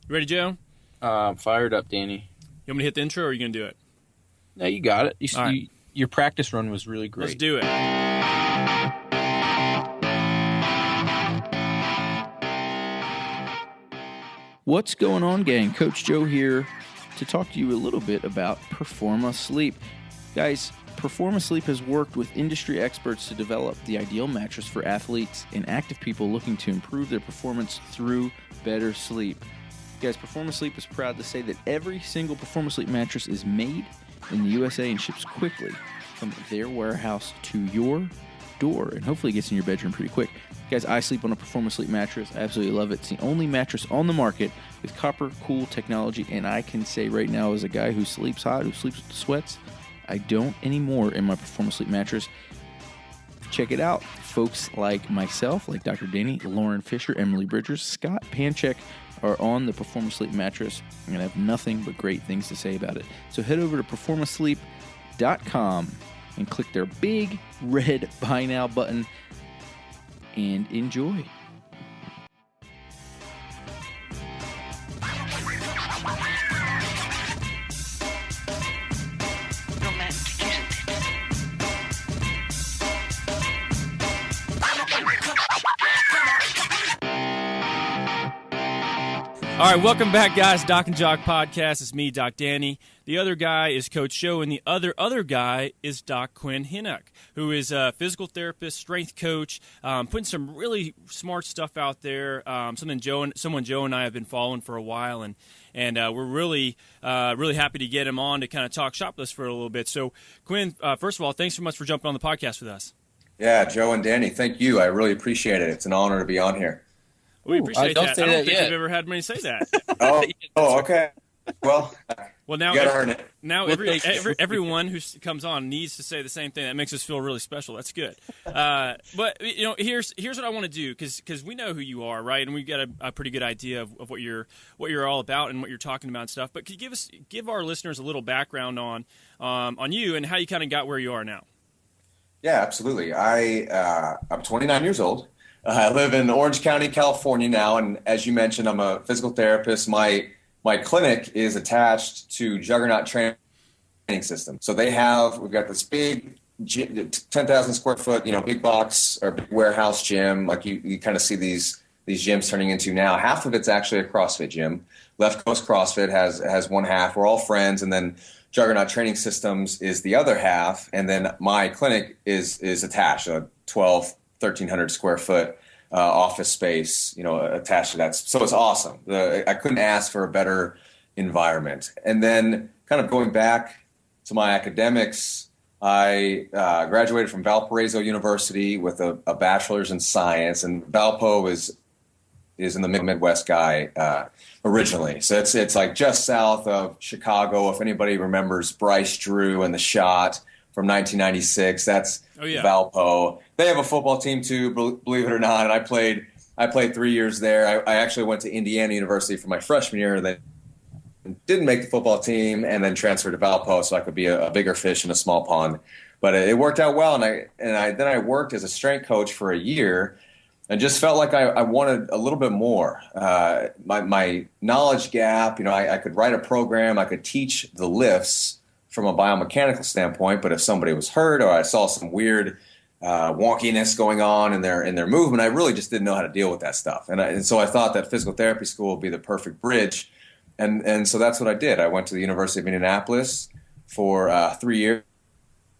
You ready, Joe? I'm fired up, Danny. You want me to hit the intro, or are you going to do it? No, you got it. All right. Your practice run was really great. Let's do it. What's going on, gang? Coach Joe here to talk to you a little bit about Performa Sleep. Guys, Performa Sleep has worked with industry experts to develop the ideal mattress for athletes and active people looking to improve their performance through better sleep. Guys, Performa Sleep is proud to say that every single Performa Sleep mattress is made in the USA and ships quickly from their warehouse to your door, and hopefully it gets in your bedroom pretty quick. Guys, I sleep on a Performa Sleep mattress. I absolutely love it. It's the only mattress on the market with copper cool technology, and I can say right now, as a guy who sleeps hot, who sleeps with the sweats, I don't anymore in my Performa Sleep mattress. Check it out. Folks like myself, like Dr. Danny, Lauren Fisher, Emily Bridgers, Scott Panchek are on the Performa Sleep mattress, and I have nothing but great things to say about it. So head over to performasleep.com and click their big red Buy Now button and enjoy. All right, welcome back, guys. Doc and Jock Podcast. It's me, Doc Danny. The other guy is Coach Joe, and the other guy is Doc Quinn Henoch, who is a physical therapist, strength coach, putting some really smart stuff out there. Someone Joe and I have been following for a while, and we're really happy to get him on to kind of talk shop with us for a little bit. So, Quinn, first of all, thanks so much for jumping on the podcast with us. Yeah, Joe and Danny, thank you. I really appreciate it. It's an honor to be on here. We appreciate that. I don't think yet. we've ever had many say that. Okay. Well, now you gotta earn it. Now everyone who comes on needs to say the same thing. That makes us feel really special. That's good. But here's what I want to do, because we know who you are, right? And we've got a pretty good idea of what you're all about and what you're talking about and stuff. But could you give our listeners a little background on you and how you kind of got where you are now? Yeah, absolutely. I'm 29 years old. I live in Orange County, California now, and as you mentioned, I'm a physical therapist. My clinic is attached to Juggernaut training system. So we've got this big 10,000 square foot, big box or big warehouse gym, like you kind of see these gyms turning into now. Half of it's actually a CrossFit gym. Left Coast CrossFit has one half. We're all friends, and then Juggernaut Training Systems is the other half, and then my clinic is attached, a 1,300 square foot office space, attached to that. So it's awesome. I couldn't ask for a better environment. And then kind of going back to my academics, I graduated from Valparaiso University with a bachelor's in science, and Valpo is in the Midwest guy originally. So it's like just south of Chicago. If anybody remembers Bryce Drew and The Shot from 1996, that's Valpo. They have a football team too, believe it or not. And I played 3 years there. I actually went to Indiana University for my freshman year, then didn't make the football team, and then transferred to Valpo so I could be a bigger fish in a small pond. But it worked out well, and I worked as a strength coach for a year, and just felt like I wanted a little bit more. My knowledge gap, I could write a program, I could teach the lifts from a biomechanical standpoint, but if somebody was hurt or I saw some weird wonkiness going on in their movement, I really just didn't know how to deal with that stuff. And so I thought that physical therapy school would be the perfect bridge. And so that's what I did. I went to the University of Indianapolis for 3 years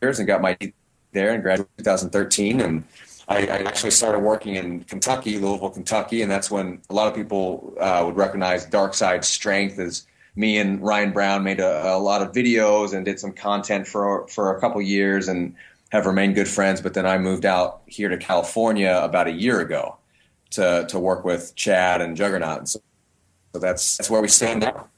and got my there and graduated in 2013. And I actually started working in Kentucky, Louisville, Kentucky, and that's when a lot of people would recognize Dark Side Strength as me and Ryan Brown made a lot of videos and did some content for a couple years and have remained good friends. But then I moved out here to California about a year ago to work with Chad and Juggernaut. And so that's where we stand now.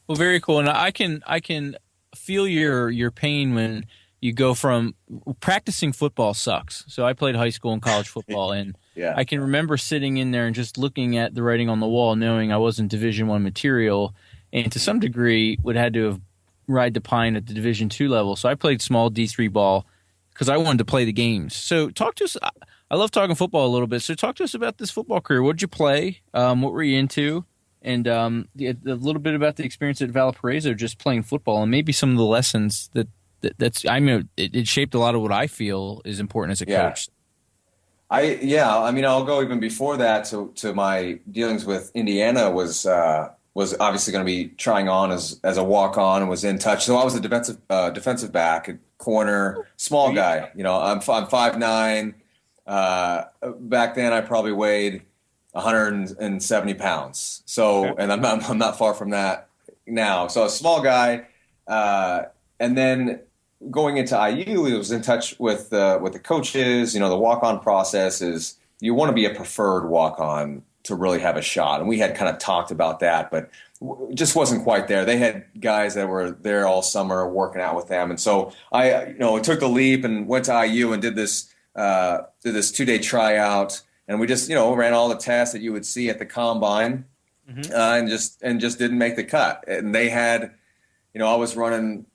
Well, very cool. And I can feel your pain when you go from practicing football sucks. So I played high school and college football, and yeah. I can remember sitting in there and just looking at the writing on the wall, knowing I wasn't Division I material, and to some degree would had to have ride the pine at the Division II level. So I played small D3 ball because I wanted to play the games. So talk to us. I love talking football a little bit. So talk to us about this football career. What did you play? What were you into? And a little bit about the experience at Valparaiso, just playing football, and maybe some of the lessons it shaped a lot of what I feel is important as a coach. I'll go even before that to my dealings with Indiana was obviously going to be trying on as a walk-on and was in touch. So I was a defensive back, a corner, small guy. I'm 5'9". Back then I probably weighed 170 pounds. So, and I'm not far from that now. So a small guy, and then going into IU, he was in touch with the coaches. The walk-on process is you want to be a preferred walk-on to really have a shot. And we had kind of talked about that, but just wasn't quite there. They had guys that were there all summer working out with them. And so I took the leap and went to IU and did this 2-day tryout. And we just, ran all the tests that you would see at the combine, and just didn't make the cut. And they had, I was running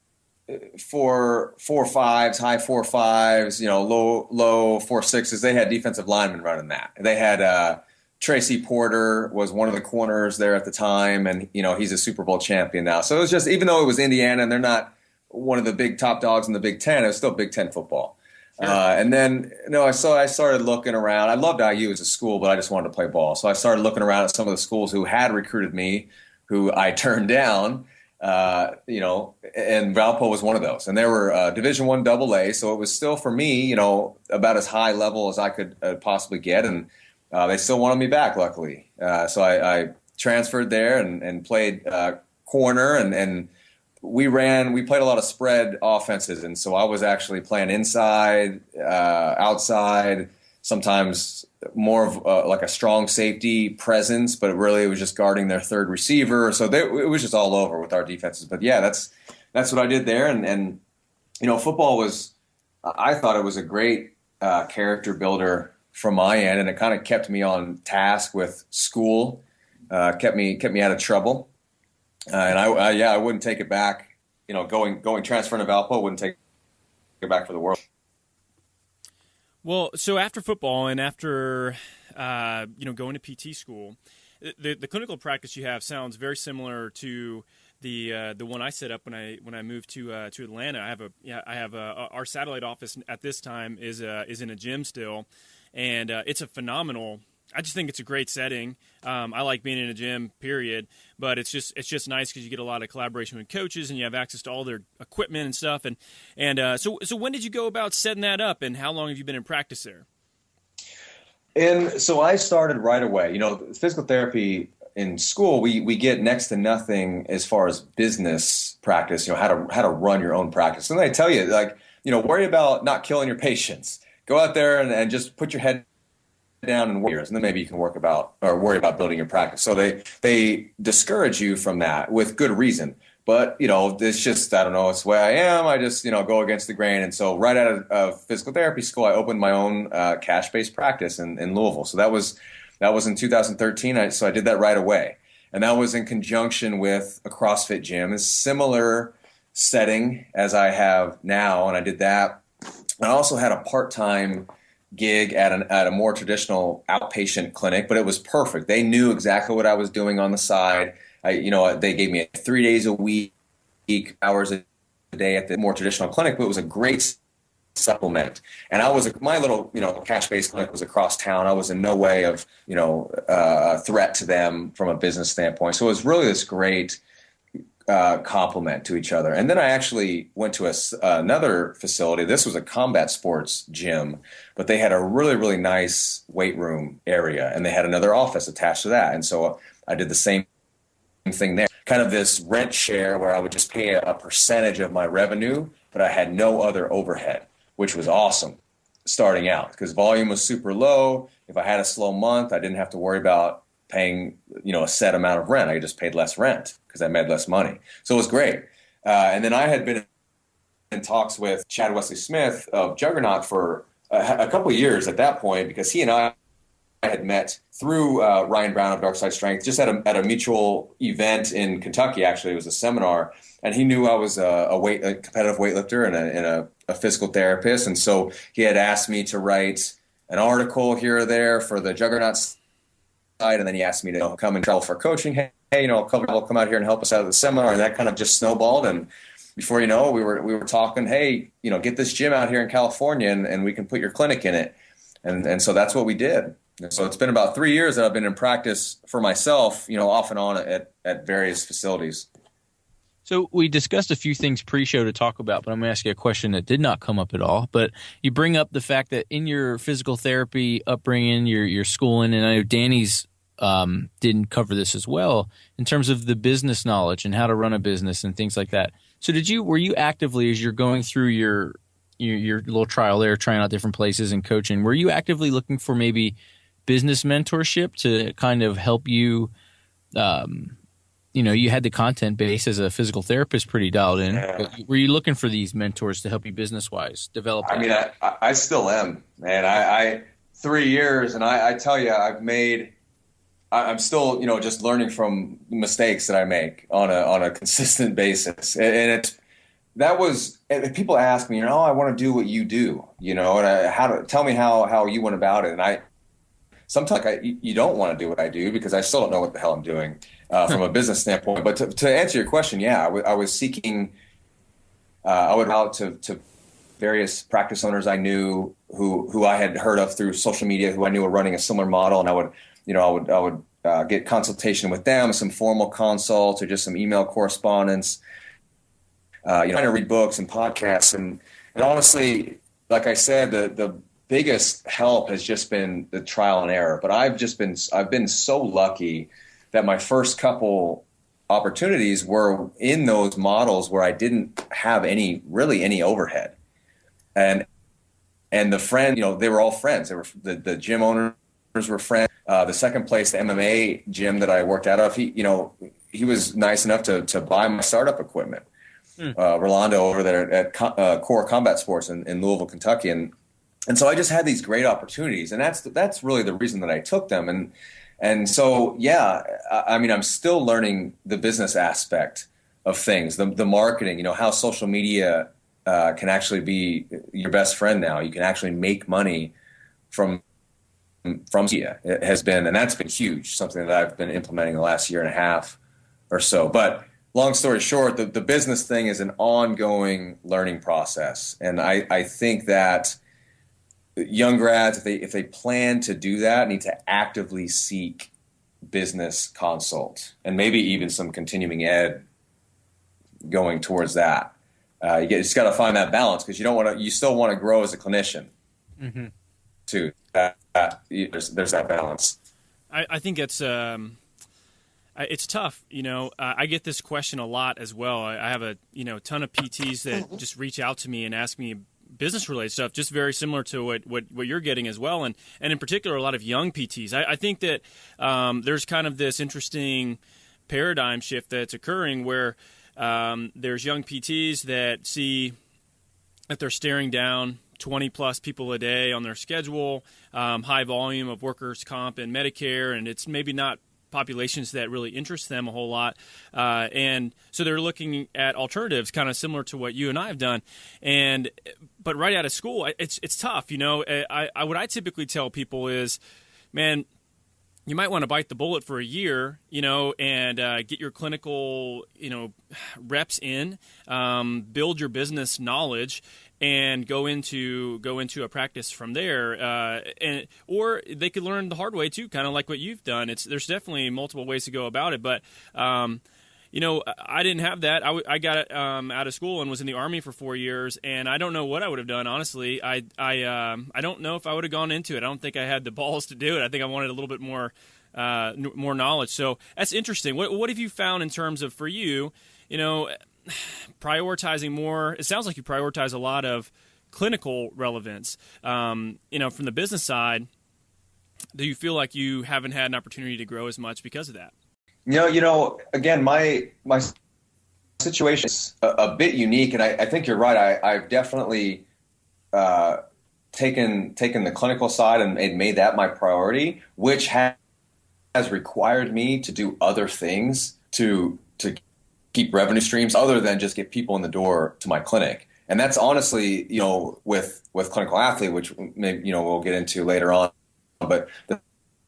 4.5s, high 4.5s, low 4.6s. They had defensive linemen running that. They had Tracy Porter was one of the corners there at the time, and he's a Super Bowl champion now. So it was just, even though it was Indiana and they're not one of the big top dogs in the Big Ten, it was still Big Ten football. Sure. And then, I started looking around. I loved IU as a school, but I just wanted to play ball. So I started looking around at some of the schools who had recruited me, who I turned down, and Valpo was one of those. And they were Division I AA, so it was still for me, about as high level as I could possibly get. And they still wanted me back, luckily. So I transferred there and played corner, and we played a lot of spread offenses, and so I was actually playing inside, outside, sometimes more of like a strong safety presence, but it was just guarding their third receiver. So it was just all over with our defenses. But yeah, that's what I did there, and football I thought it was a great character builder from my end, and it kind of kept me on task with school, kept me out of trouble. And I wouldn't take it back. Going transferring to Valpo, wouldn't take it back for the world. Well, so after football and after going to PT school, the clinical practice you have sounds very similar to the one I set up when I moved to Atlanta. I have our satellite office at this time is in a gym still, and it's a phenomenal. I just think it's a great setting. I like being in a gym, period. But it's just nice because you get a lot of collaboration with coaches and you have access to all their equipment and stuff. So when did you go about setting that up, and how long have you been in practice there? And so I started right away. Physical therapy in school, we get next to nothing as far as business practice. How to run your own practice. And they tell you worry about not killing your patients. Go out there and just put your head down and work, and then maybe you can worry about building your practice. So they discourage you from that with good reason. But it's just, I don't know, it's the way I am. I just go against the grain. And so right out of physical therapy school, I opened my own cash-based practice in Louisville. So that was in 2013. So I did that right away, and that was in conjunction with a CrossFit gym, a similar setting as I have now. And I did that. I also had a part-time gig at a more traditional outpatient clinic, but it was perfect. They knew exactly what I was doing on the side. They gave me 3 days a week, hours a day at the more traditional clinic, but it was a great supplement. And my little, cash-based clinic was across town. I was in no way of, a threat to them from a business standpoint. So it was really this great complement to each other. And then I actually went to another facility. This was a combat sports gym, but they had a really, really nice weight room area, and they had another office attached to that. And so I did the same thing there, kind of this rent share where I would just pay a percentage of my revenue, but I had no other overhead, which was awesome starting out because volume was super low. If I had a slow month, I didn't have to worry about paying, a set amount of rent. I just paid less rent because I made less money. So it was great. And then I had been in talks with Chad Wesley Smith of Juggernaut for a couple of years at that point, because he and I had met through Ryan Brown of Dark Side Strength, just at a mutual event in Kentucky. Actually, it was a seminar, and he knew I was a competitive weightlifter and a physical therapist. And so he had asked me to write an article here or there for the Juggernaut and then he asked me to come and travel for coaching. Hey, come out here and help us out at the seminar, and that kind of just snowballed. And before you know, we were talking. Hey, get this gym out here in California, and we can put your clinic in it. And so that's what we did. And so it's been about 3 years that I've been in practice for myself, off and on at various facilities. So we discussed a few things pre-show to talk about, but I'm going to ask you a question that did not come up at all. But you bring up the fact that in your physical therapy upbringing, your schooling, and I know Danny's didn't cover this as well, in terms of the business knowledge and how to run a business and things like that. So were you actively, as you're going through your little trial there, trying out different places and coaching, were you actively looking for maybe business mentorship to kind of help you? You had the content base as a physical therapist pretty dialed in. Yeah. Were you looking for these mentors to help you business-wise develop that? I mean, I still am, man. I 3 years, and I tell you, I'm still, just learning from mistakes that I make on a consistent basis. And people ask me, I want to do what you do, and tell me how you went about it. And sometimes you don't want to do what I do because I still don't know what the hell I'm doing from a business standpoint. But to answer your question, yeah, I was seeking. I would reach out to various practice owners I knew who I had heard of through social media, who I knew were running a similar model, and I would get consultation with them, some formal consults or just some email correspondence. Trying to read books and podcasts, and honestly, like I said, the biggest help has just been the trial and error. But I've been so lucky that my first couple opportunities were in those models where I didn't have any overhead, and the friend, they were all friends. They were the gym owners were friends. The second place, the MMA gym that I worked out of, he was nice enough to buy my startup equipment. Rolando over there at Core Combat Sports in Louisville, Kentucky, and so I just had these great opportunities, and that's really the reason that I took them. And so, yeah, I mean, I'm still learning the business aspect of things, the marketing, how social media can actually be your best friend now. You can actually make money from media. It has been, and that's been huge, something that I've been implementing the last year and a half or so. But long story short, the business thing is an ongoing learning process. And I think that young grads, if they plan to do that, need to actively seek business consult and maybe even some continuing ed going towards that. You just got to find that balance, because you still want to grow as a clinician too. There's that balance. I think it's tough. I get this question a lot as well. I have a ton of PTs that just reach out to me and ask me business related stuff, just very similar to what you're getting as well, and in particular a lot of young PTs. I think that there's kind of this interesting paradigm shift that's occurring where there's young PTs that see that they're staring down 20 plus people a day on their schedule, high volume of workers' comp and Medicare, and it's maybe not populations that really interest them a whole lot, and so they're looking at alternatives kind of similar to what you and I have done, but right out of school it's tough. What I typically tell people is, man, you might want to bite the bullet for a year, and get your clinical reps in, build your business knowledge, and go into a practice from there, or they could learn the hard way too, kind of like what you've done. There's definitely multiple ways to go about it, but I didn't have that. I got out of school and was in the Army for 4 years, and I don't know what I would have done, honestly. I don't know if I would have gone into it. I don't think I had the balls to do it. I think I wanted a little bit more knowledge. So that's interesting. What have you found in terms of, for you, prioritizing more? It sounds like you prioritize a lot of clinical relevance. From the business side, do you feel like you haven't had an opportunity to grow as much because of that? Again, my situation is a bit unique, and I think you're right. I've definitely taken the clinical side and made that my priority, which has required me to do other things to keep revenue streams other than just get people in the door to my clinic. And that's honestly, with ClinicalAthlete, which maybe we'll get into later on. But the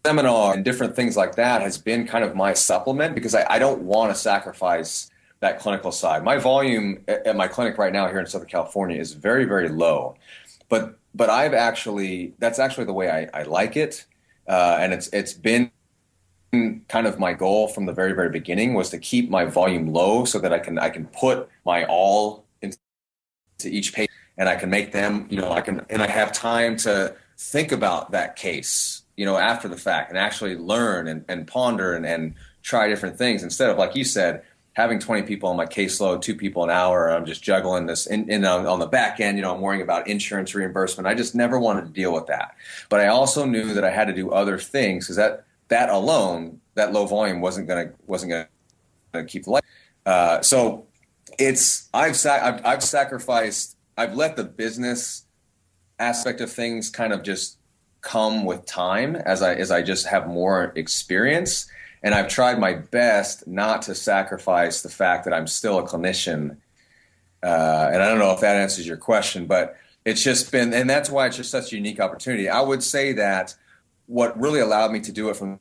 seminar and different things like that has been kind of my supplement, because I don't want to sacrifice that clinical side. My volume at my clinic right now here in Southern California is very, very low, but that's actually the way I like it. And it's been kind of my goal from the very, very beginning, was to keep my volume low so that I can put my all into each patient, and I can make them, I have time to think about that case, after the fact, and actually learn and ponder and try different things, instead of, like you said, having 20 people on my caseload, 2 people an hour. I'm just juggling this on the back end. I'm worrying about insurance reimbursement. I just never wanted to deal with that. But I also knew that I had to do other things, because that alone, that low volume wasn't gonna keep the light. So I've sacrificed. I've let the business aspect of things kind of just come with time as I just have more experience. And I've tried my best not to sacrifice the fact that I'm still a clinician. And I don't know if that answers your question, but it's just been, and that's why it's just such a unique opportunity. I would say that what really allowed me to do it from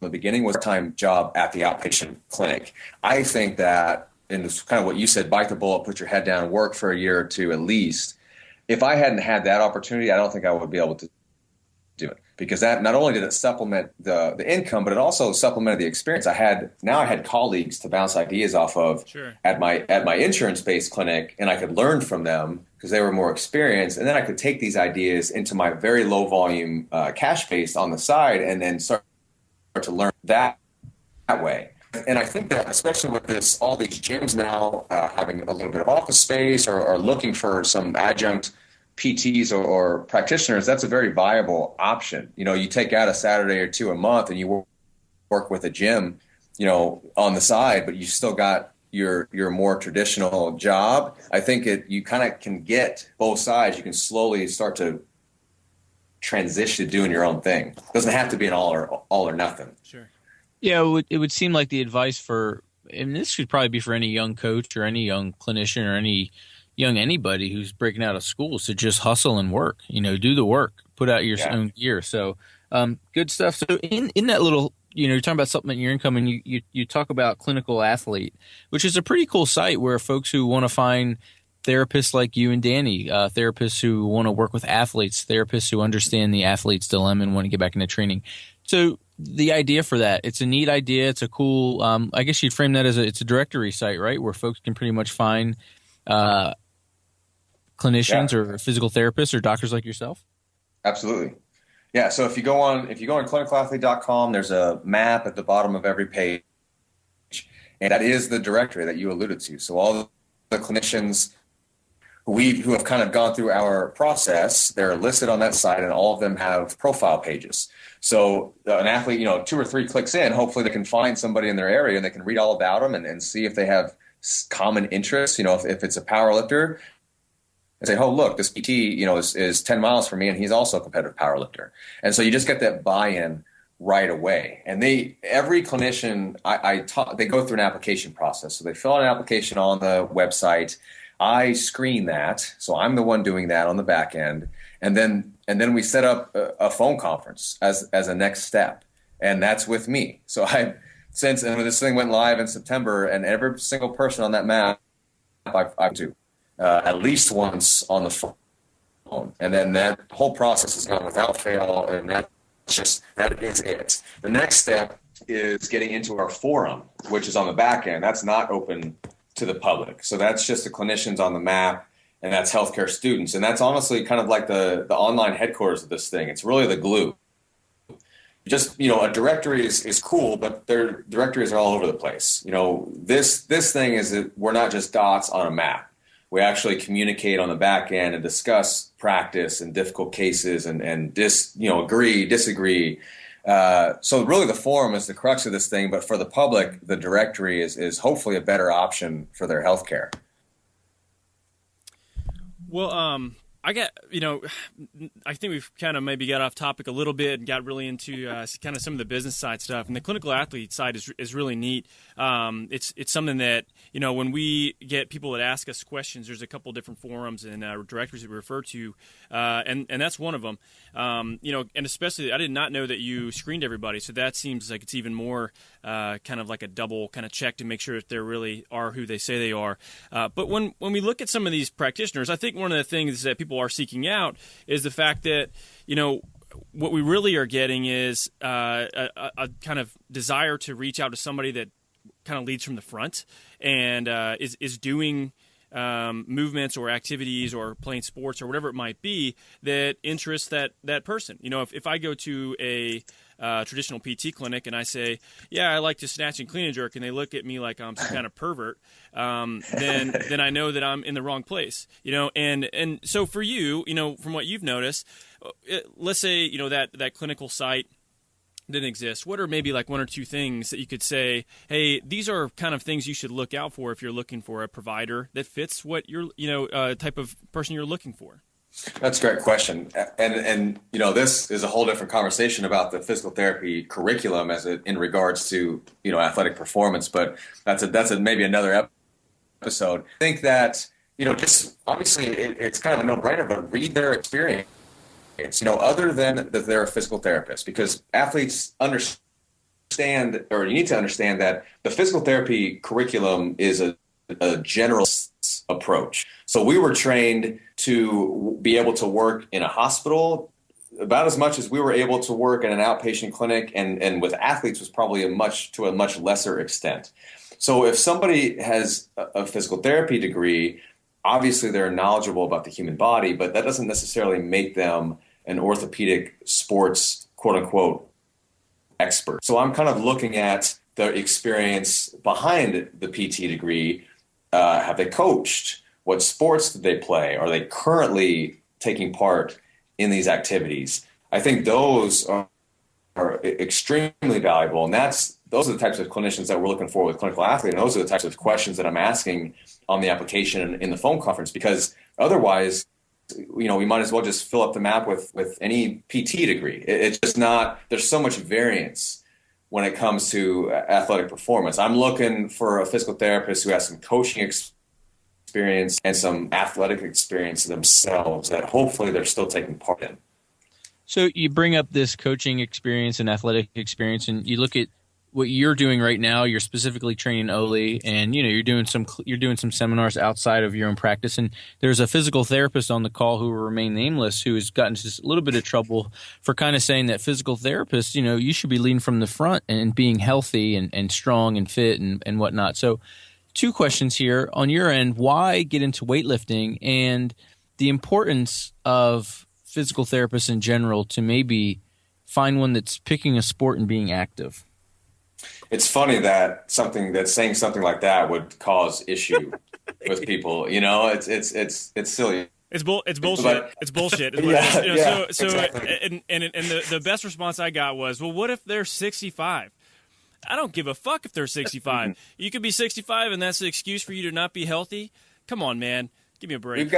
the beginning was a time job at the outpatient clinic. I think that, and it's kind of what you said, bite the bullet, put your head down, work for a year or two at least. If I hadn't had that opportunity, I don't think I would be able to do it, because that not only did it supplement the income, but it also supplemented the experience. I had colleagues to bounce ideas off of. Sure. at my insurance-based clinic, and I could learn from them because they were more experienced, and then I could take these ideas into my very low volume cash-based on the side, and then start to learn that way. And I think that, especially with all these gyms now having a little bit of office space or looking for some adjunct PTs or practitioners, that's a very viable option. You take out a Saturday or two a month and you work with a gym, on the side, but you still got your more traditional job. I think you kind of can get both sides. You can slowly start to transition to doing your own thing. It doesn't have to be an all or nothing. Sure. Yeah, it would seem like the advice and this should probably be for any young coach or any young clinician or any young anybody who's breaking out of school, is to just hustle and work, do the work, put out your own gear. So good stuff. So in that little, you're talking about supplement your income, and you talk about ClinicalAthlete, which is a pretty cool site where folks who want to find therapists like you and Danny, therapists who want to work with athletes, therapists who understand the athlete's dilemma and want to get back into training. So the idea for that, it's a neat idea. It's a cool, I guess you'd frame that as it's a directory site, right? Where folks can pretty much find clinicians or physical therapists or doctors like yourself? Absolutely. Yeah. So if you go on clinicalathlete.com, there's a map at the bottom of every page, and that is the directory that you alluded to. So all the clinicians who have kind of gone through our process, they're listed on that site, and all of them have profile pages. So an athlete, 2 or 3 clicks in, hopefully they can find somebody in their area and they can read all about them and see if they have common interests. If it's a power lifter, and say, oh, look, this PT, is 10 miles from me, and he's also a competitive power lifter. And so you just get that buy-in right away. And every clinician they go through an application process. So they fill out an application on the website. I screen that. So I'm the one doing that on the back end. And then we set up a phone conference as a next step. And that's with me. So when this thing went live in September, and every single person on that map, I've to at least once on the phone. And then that whole process is gone without fail. And that is it. The next step is getting into our forum, which is on the back end. That's not open to the public. So that's just the clinicians on the map, and that's healthcare students. And that's honestly kind of like the online headquarters of this thing. It's really the glue. Just, a directory is cool, but their directories are all over the place. This thing is that we're not just dots on a map. We actually communicate on the back end and discuss practice and difficult cases and agree, disagree. So really the forum is the crux of this thing, but for the public, the directory is hopefully a better option for their healthcare. Well, I think we've kind of maybe got off topic a little bit and got really into kind of some of the business side stuff. And the clinical athlete side is really neat. It's something that, when we get people that ask us questions, there's a couple different forums and directories that we refer to, and that's one of them. And especially, I did not know that you screened everybody, so that seems like it's even more kind of like a double kind of check to make sure that they really are who they say they are. But when we look at some of these practitioners, I think one of the things that people are seeking out is the fact that, what we really are getting is a kind of desire to reach out to somebody that kind of leads from the front and is doing movements or activities or playing sports or whatever it might be that interests that person. If I go to a traditional PT clinic and I say, yeah, I like to snatch and clean and jerk, and they look at me like I'm some kind of pervert, then I know that I'm in the wrong place. And so for you, from what you've noticed, let's say that clinical site didn't exist. What are maybe like one or two things that you could say, hey, these are kind of things you should look out for if you're looking for a provider that fits what you're type of person you're looking for? That's a great question. And this is a whole different conversation about the physical therapy curriculum in regards to, athletic performance, but that's maybe another episode. I think that, just obviously it's kind of a no-brainer, but read their experience, other than that they're a physical therapist, because athletes understand, or you need to understand that the physical therapy curriculum is a general approach. So we were trained to be able to work in a hospital about as much as we were able to work in an outpatient clinic, and with athletes was probably to a much lesser extent. So if somebody has a physical therapy degree, obviously they're knowledgeable about the human body, but that doesn't necessarily make them an orthopedic sports, quote unquote, expert. So I'm kind of looking at the experience behind the PT degree. Have they coached? What sports did they play? Are they currently taking part in these activities? I think those are extremely valuable, and those are the types of clinicians that we're looking for with Clinical Athlete, and those are the types of questions that I'm asking on the application in the phone conference, because otherwise, we might as well just fill up the map with any PT degree. It's just not, there's so much variance when it comes to athletic performance. I'm looking for a physical therapist who has some coaching experience and some athletic experience themselves that hopefully they're still taking part in. So you bring up this coaching experience and athletic experience, and you look at what you're doing right now. You're specifically training Oli, and you're doing some seminars outside of your own practice. And there's a physical therapist on the call who will remain nameless, who has gotten just a little bit of trouble for kind of saying that physical therapists, you should be leading from the front and being healthy and strong and fit and whatnot. So, two questions here on your end: why get into weightlifting, and the importance of physical therapists in general to maybe find one that's picking a sport and being active? It's funny that saying something like that would cause issue with people. It's silly. It's bullshit. But, it's bullshit. Exactly. And the best response I got was, well, what if they're 65? I don't give a fuck if they're 65. You could be 65, and that's the excuse for you to not be healthy. Come on, man, give me a break.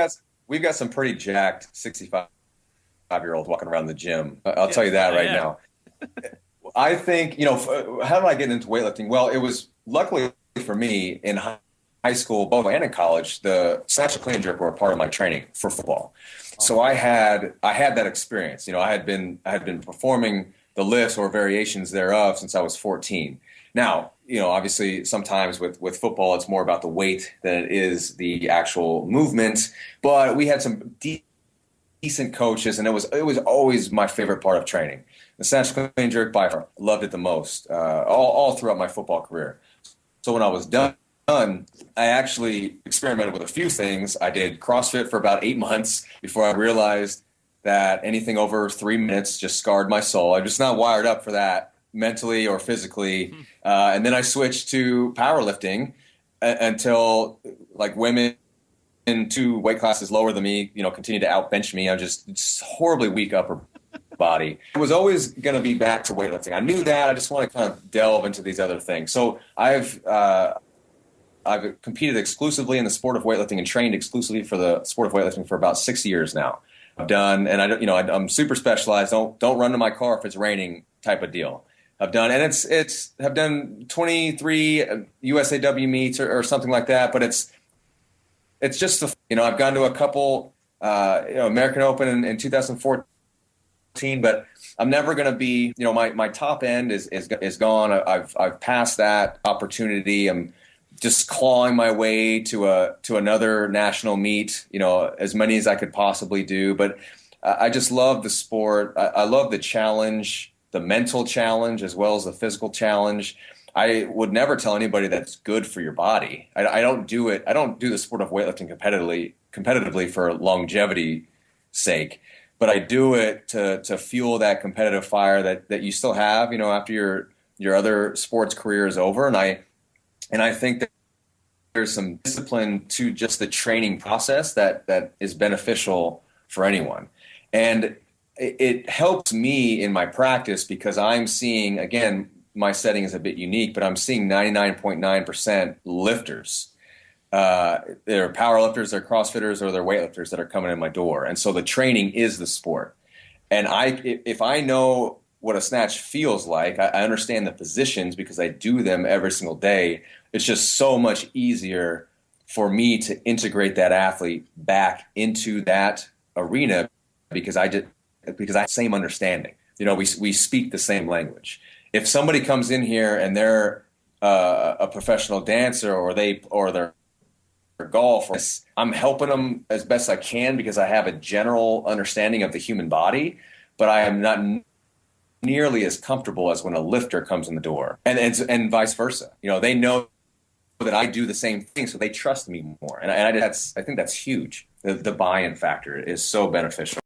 We've got some pretty jacked 65-year-olds walking around the gym. I'll tell you that right now. I think, how did I get into weightlifting? Well, it was luckily for me in high school, both and in college, the snatch and clean and jerk were a part of my training for football. So I had that experience. I had been performing the lifts or variations thereof since I was 14. Now, obviously sometimes with football, it's more about the weight than it is the actual movement, but we had some decent coaches, and it was always my favorite part of training. The snatch, clean, and jerk, by far, loved it the most, all throughout my football career. So when I was done, I actually experimented with a few things. I did CrossFit for about 8 months before I realized that anything over 3 minutes just scarred my soul. I'm just not wired up for that mentally or physically. And then I switched to powerlifting until women in 2 weight classes lower than me, continue to outbench me. I'm just horribly weak upper body. It was always going to be back to weightlifting. I knew that. I just want to kind of delve into these other things. So I've I've competed exclusively in the sport of weightlifting and trained exclusively for the sport of weightlifting for about 6 years now. I've done, and I'm super specialized. Don't run to my car if it's raining type of deal. I've done, and I've done 23 USAW meets or something like that. But it's just I've gone to a couple American Open in 2014, but I'm never going to be, my top end is gone. I've passed that opportunity. I'm just clawing my way to another national meet, as many as I could possibly do. But I just love the sport. I love the challenge, the mental challenge, as well as the physical challenge. I would never tell anybody that's good for your body. I don't do it. I don't do the sport of weightlifting competitively for longevity sake, but I do it to fuel that competitive fire that you still have, after your other sports career is over. And I think that there's some discipline to just the training process that is beneficial for anyone. And it helps me in my practice because I'm seeing, again, my setting is a bit unique, but I'm seeing 99.9% lifters. They're power lifters, they're CrossFitters, or they're weightlifters that are coming in my door. And so the training is the sport. And if I know what a snatch feels like, I understand the positions because I do them every single day. It's just so much easier for me to integrate that athlete back into that arena because I have the same understanding. We speak the same language. If somebody comes in here and they're a professional dancer or they're golf, I'm helping them as best I can because I have a general understanding of the human body, but I am not nearly as comfortable as when a lifter comes in the door, and vice versa. They know that I do the same thing, so they trust me more, and I think that's huge. The buy-in factor is so beneficial.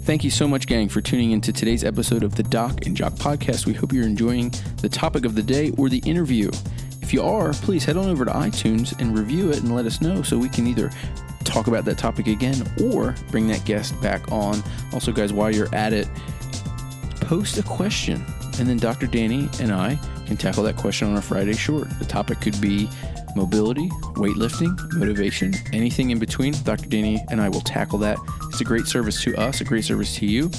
Thank you so much, gang, for tuning into today's episode of the Doc and Jock Podcast. We hope you're enjoying the topic of the day or the interview. If you are, please head on over to iTunes and review it and let us know so we can either talk about that topic again or bring that guest back on. Also, guys, while you're at it, post a question, and then Dr. Danny and I can tackle that question on a Friday short. The topic could be mobility, weightlifting, motivation, anything in between. Dr. Danny and I will tackle that. It's a great service to us, a great service to you.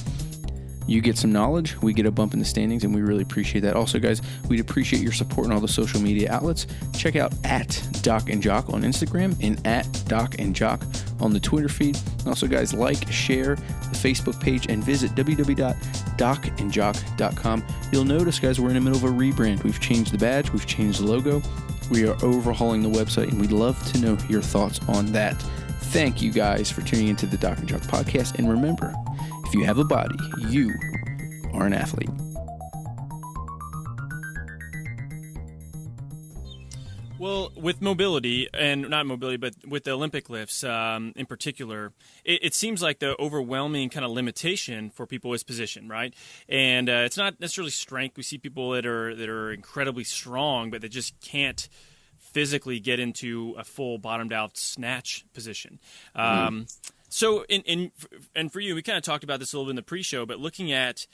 You get some knowledge, we get a bump in the standings, and we really appreciate that. Also, guys, we'd appreciate your support on all the social media outlets. Check out @Doc and Jock on Instagram and @Doc and Jock on the Twitter feed. Also, guys, like, share the Facebook page, and visit www.docandjock.com. You'll notice, guys, we're in the middle of a rebrand. We've changed the badge, we've changed the logo. We are overhauling the website, and we'd love to know your thoughts on that. Thank you guys for tuning into the Doc and Jock Podcast. And remember, if you have a body, you are an athlete. Well, with mobility, and not mobility, but with the Olympic lifts in particular, it seems like the overwhelming kind of limitation for people is position, right? And it's not necessarily strength. We see people that are incredibly strong, but they just can't physically get into a full bottomed-out snatch position. So, and for you, we kind of talked about this a little bit in the pre-show, but looking at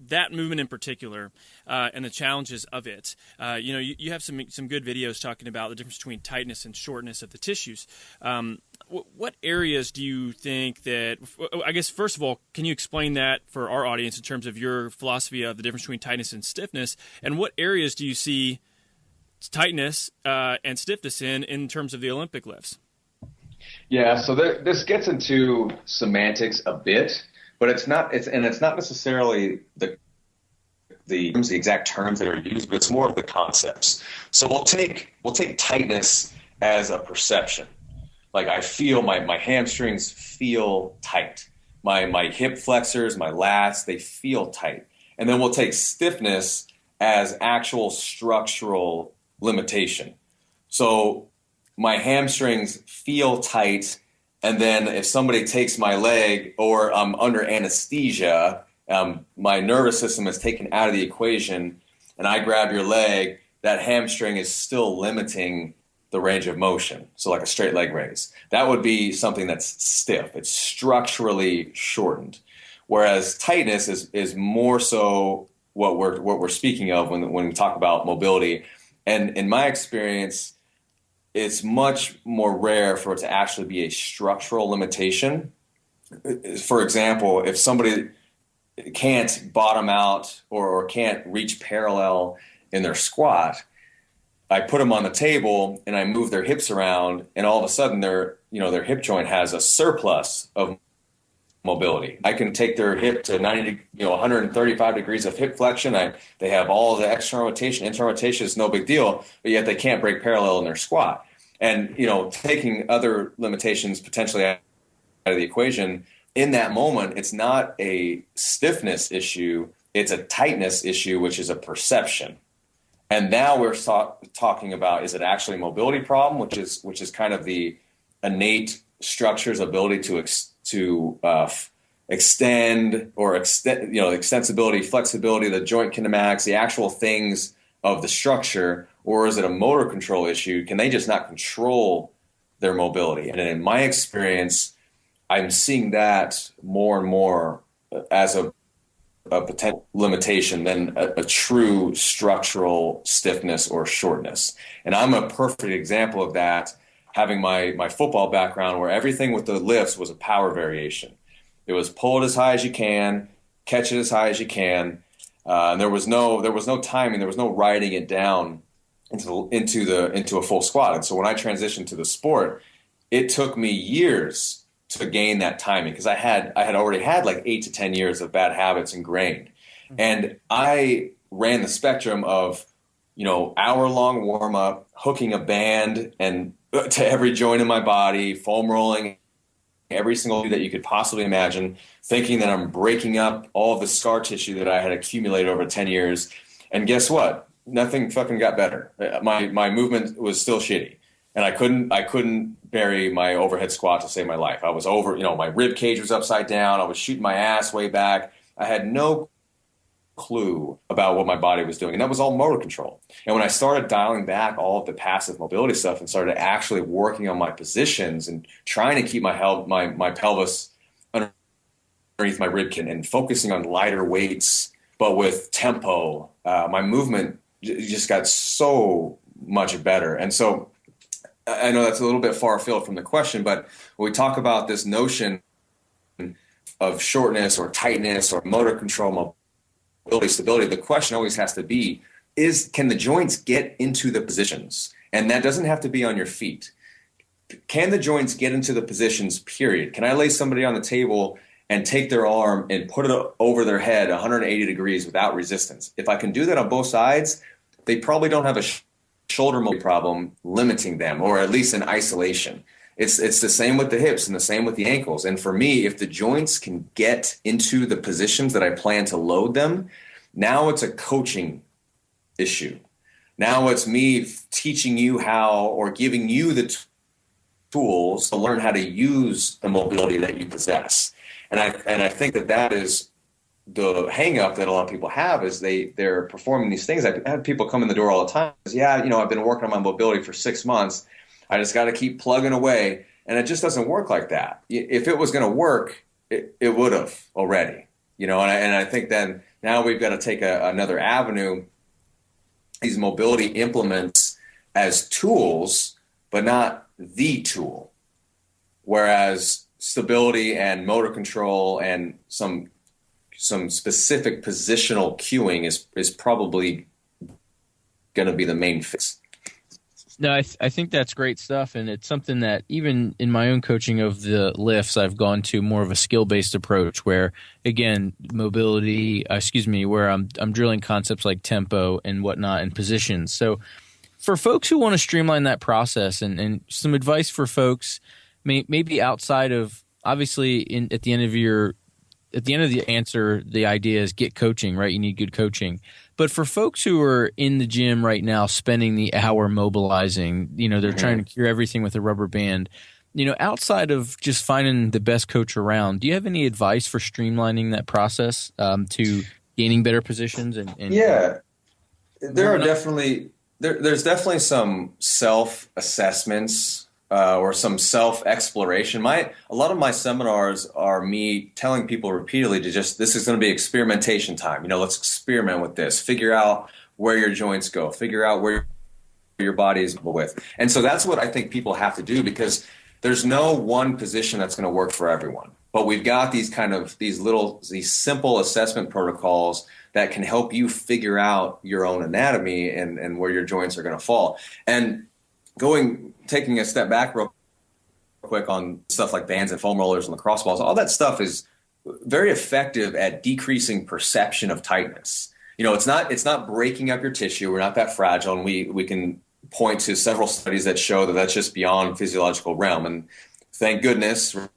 that movement in particular and the challenges of it, you have some good videos talking about the difference between tightness and shortness of the tissues. What areas do you think that, I guess, first of all, can you explain that for our audience in terms of your philosophy of the difference between tightness and stiffness, and what areas do you see tightness and stiffness in terms of the Olympic lifts? Yeah, so this gets into semantics a bit, but it's not necessarily the exact terms that are used, but it's more of the concepts. So we'll take tightness as a perception. Like I feel my hamstrings feel tight. My hip flexors, my lats, they feel tight. And then we'll take stiffness as actual structural limitation. So my hamstrings feel tight, and then if somebody takes my leg or I'm under anesthesia, my nervous system is taken out of the equation, and I grab your leg, that hamstring is still limiting the range of motion. So like a straight leg raise. That would be something that's stiff. It's structurally shortened. Whereas tightness is more so what we're speaking of when we talk about mobility. And in my experience, it's much more rare for it to actually be a structural limitation. For example, if somebody can't bottom out or can't reach parallel in their squat, I put them on the table and I move their hips around, and all of a sudden their hip joint has a surplus of mobility. I can take their hip to 135 degrees of hip flexion. They have all the external rotation, internal rotation is no big deal, but yet they can't break parallel in their squat. And, taking other limitations potentially out of the equation, in that moment, it's not a stiffness issue, it's a tightness issue, which is a perception. And now we're talking about, is it actually a mobility problem, which is kind of the innate structure's ability to extend, extensibility, flexibility, the joint kinematics, the actual things of the structure, or is it a motor control issue? Can they just not control their mobility? And in my experience, I'm seeing that more and more as a potential limitation than a true structural stiffness or shortness. And I'm a perfect example of that, having my football background where everything with the lifts was a power variation. It was pull it as high as you can, catch it as high as you can. And there was no timing, there was no riding it down into a full squat. And so when I transitioned to the sport, it took me years to gain that timing, because I had already had like 8 to 10 years of bad habits ingrained. And I ran the spectrum of, hour-long warm-up, hooking a band and to every joint in my body, foam rolling every single thing that you could possibly imagine, thinking that I'm breaking up all of the scar tissue that I had accumulated over 10 years. And guess what? Nothing fucking got better. My movement was still shitty. And I couldn't bury my overhead squat to save my life. I was my rib cage was upside down. I was shooting my ass way back. I had no clue about what my body was doing. And that was all motor control. And when I started dialing back all of the passive mobility stuff and started actually working on my positions and trying to keep my pelvis underneath my rib cage and focusing on lighter weights, but with tempo, my movement just got so much better. And so I know that's a little bit far afield from the question, but when we talk about this notion of shortness or tightness or motor control, mobility, stability, the question always has to be, can the joints get into the positions? And that doesn't have to be on your feet. Can the joints get into the positions, period? Can I lay somebody on the table and take their arm and put it over their head 180 degrees without resistance? If I can do that on both sides, they probably don't have a shoulder mobility problem limiting them, or at least in isolation. It's the same with the hips and the same with the ankles. And for me, if the joints can get into the positions that I plan to load them, now it's a coaching issue. Now it's me teaching you how, or giving you the tools to learn how to use the mobility that you possess. And I think that is the hang up that a lot of people have, is they're performing these things. I have people come in the door all the time. I've been working on my mobility for 6 months. I just got to keep plugging away. And it just doesn't work like that. If it was going to work, it would have already, and I think then now we've got to take another avenue, these mobility implements as tools, but not the tool. Whereas stability and motor control and some specific positional cueing is probably going to be the main fix. No, I think that's great stuff, and it's something that even in my own coaching of the lifts, I've gone to more of a skill-based approach where, again, where I'm drilling concepts like tempo and whatnot and positions. So for folks who want to streamline that process and some advice for folks, maybe outside of, obviously, at the end of the answer, the idea is get coaching, right? You need good coaching. But for folks who are in the gym right now, spending the hour mobilizing, they're trying to cure everything with a rubber band. Outside of just finding the best coach around, do you have any advice for streamlining that process to gaining better positions? Yeah, there's definitely some self-assessments or some self-exploration. A lot of my seminars are me telling people repeatedly this is going to be experimentation time. Let's experiment with this. Figure out where your joints go. Figure out where your body is with. And so that's what I think people have to do, because there's no one position that's going to work for everyone. But we've got these simple assessment protocols that can help you figure out your own anatomy and where your joints are going to fall. And taking a step back real quick on stuff like bands and foam rollers and lacrosse balls, all that stuff is very effective at decreasing perception of tightness. It's not breaking up your tissue. We're not that fragile, and we can point to several studies that show that that's just beyond physiological realm. And thank goodness, right?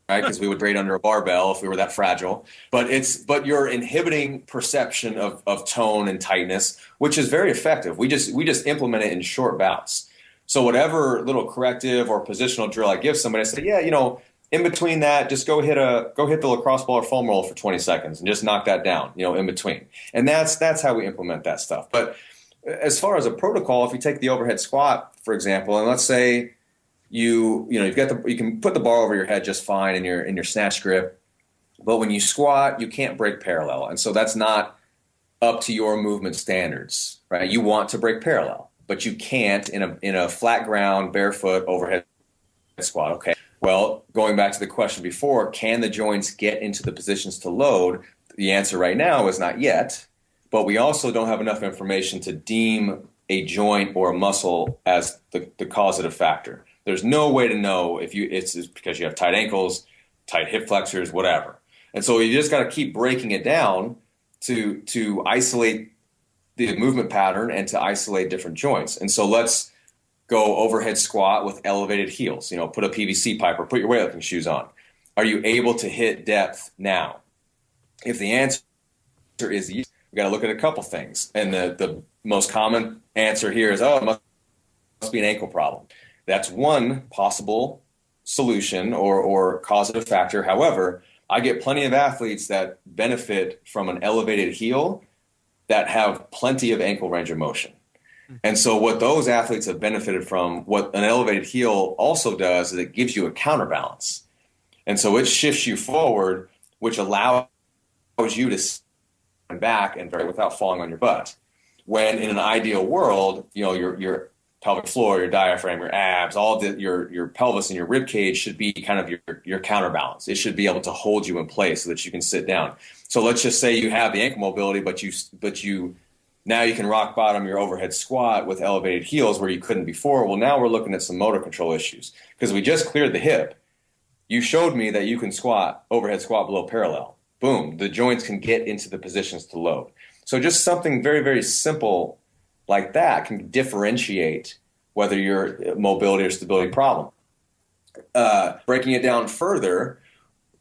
Because we would grade under a barbell if we were that fragile. But you're inhibiting perception of tone and tightness, which is very effective. We just implement it in short bouts. So whatever little corrective or positional drill I give somebody, I say, in between that, just go hit the lacrosse ball or foam roll for 20 seconds and just knock that down, in between. And that's how we implement that stuff. But as far as a protocol, if you take the overhead squat, for example, and let's say you can put the bar over your head just fine in your snatch grip, but when you squat, you can't break parallel. And so that's not up to your movement standards, right? You want to break parallel, but you can't in a flat ground, barefoot overhead squat. Okay. Well, going back to the question before, can the joints get into the positions to load? The answer right now is not yet, but we also don't have enough information to deem a joint or a muscle as the causative factor. There's no way to know if it's because you have tight ankles, tight hip flexors, whatever. And so you just got to keep breaking it down to isolate the movement pattern and to isolate different joints. And so let's go overhead squat with elevated heels. Put a PVC pipe or put your weightlifting shoes on. Are you able to hit depth now? If the answer is yes, we got to look at a couple things. And the most common answer here is, it must be an ankle problem. That's one possible solution or causative factor. However, I get plenty of athletes that benefit from an elevated heel that have plenty of ankle range of motion. And so what those athletes have benefited from, what an elevated heel also does, is it gives you a counterbalance. And so it shifts you forward, which allows you to stand back and without falling on your butt. When in an ideal world, your pelvic floor, your diaphragm, your abs, your pelvis and your rib cage should be kind of your counterbalance. It should be able to hold you in place so that you can sit down. So let's just say you have the ankle mobility, but you now you can rock bottom your overhead squat with elevated heels where you couldn't before. Well, now we're looking at some motor control issues because we just cleared the hip. You showed me that you can overhead squat below parallel. Boom, the joints can get into the positions to load. So just something very, very simple like that can differentiate whether you're mobility or stability problem. Breaking it down further,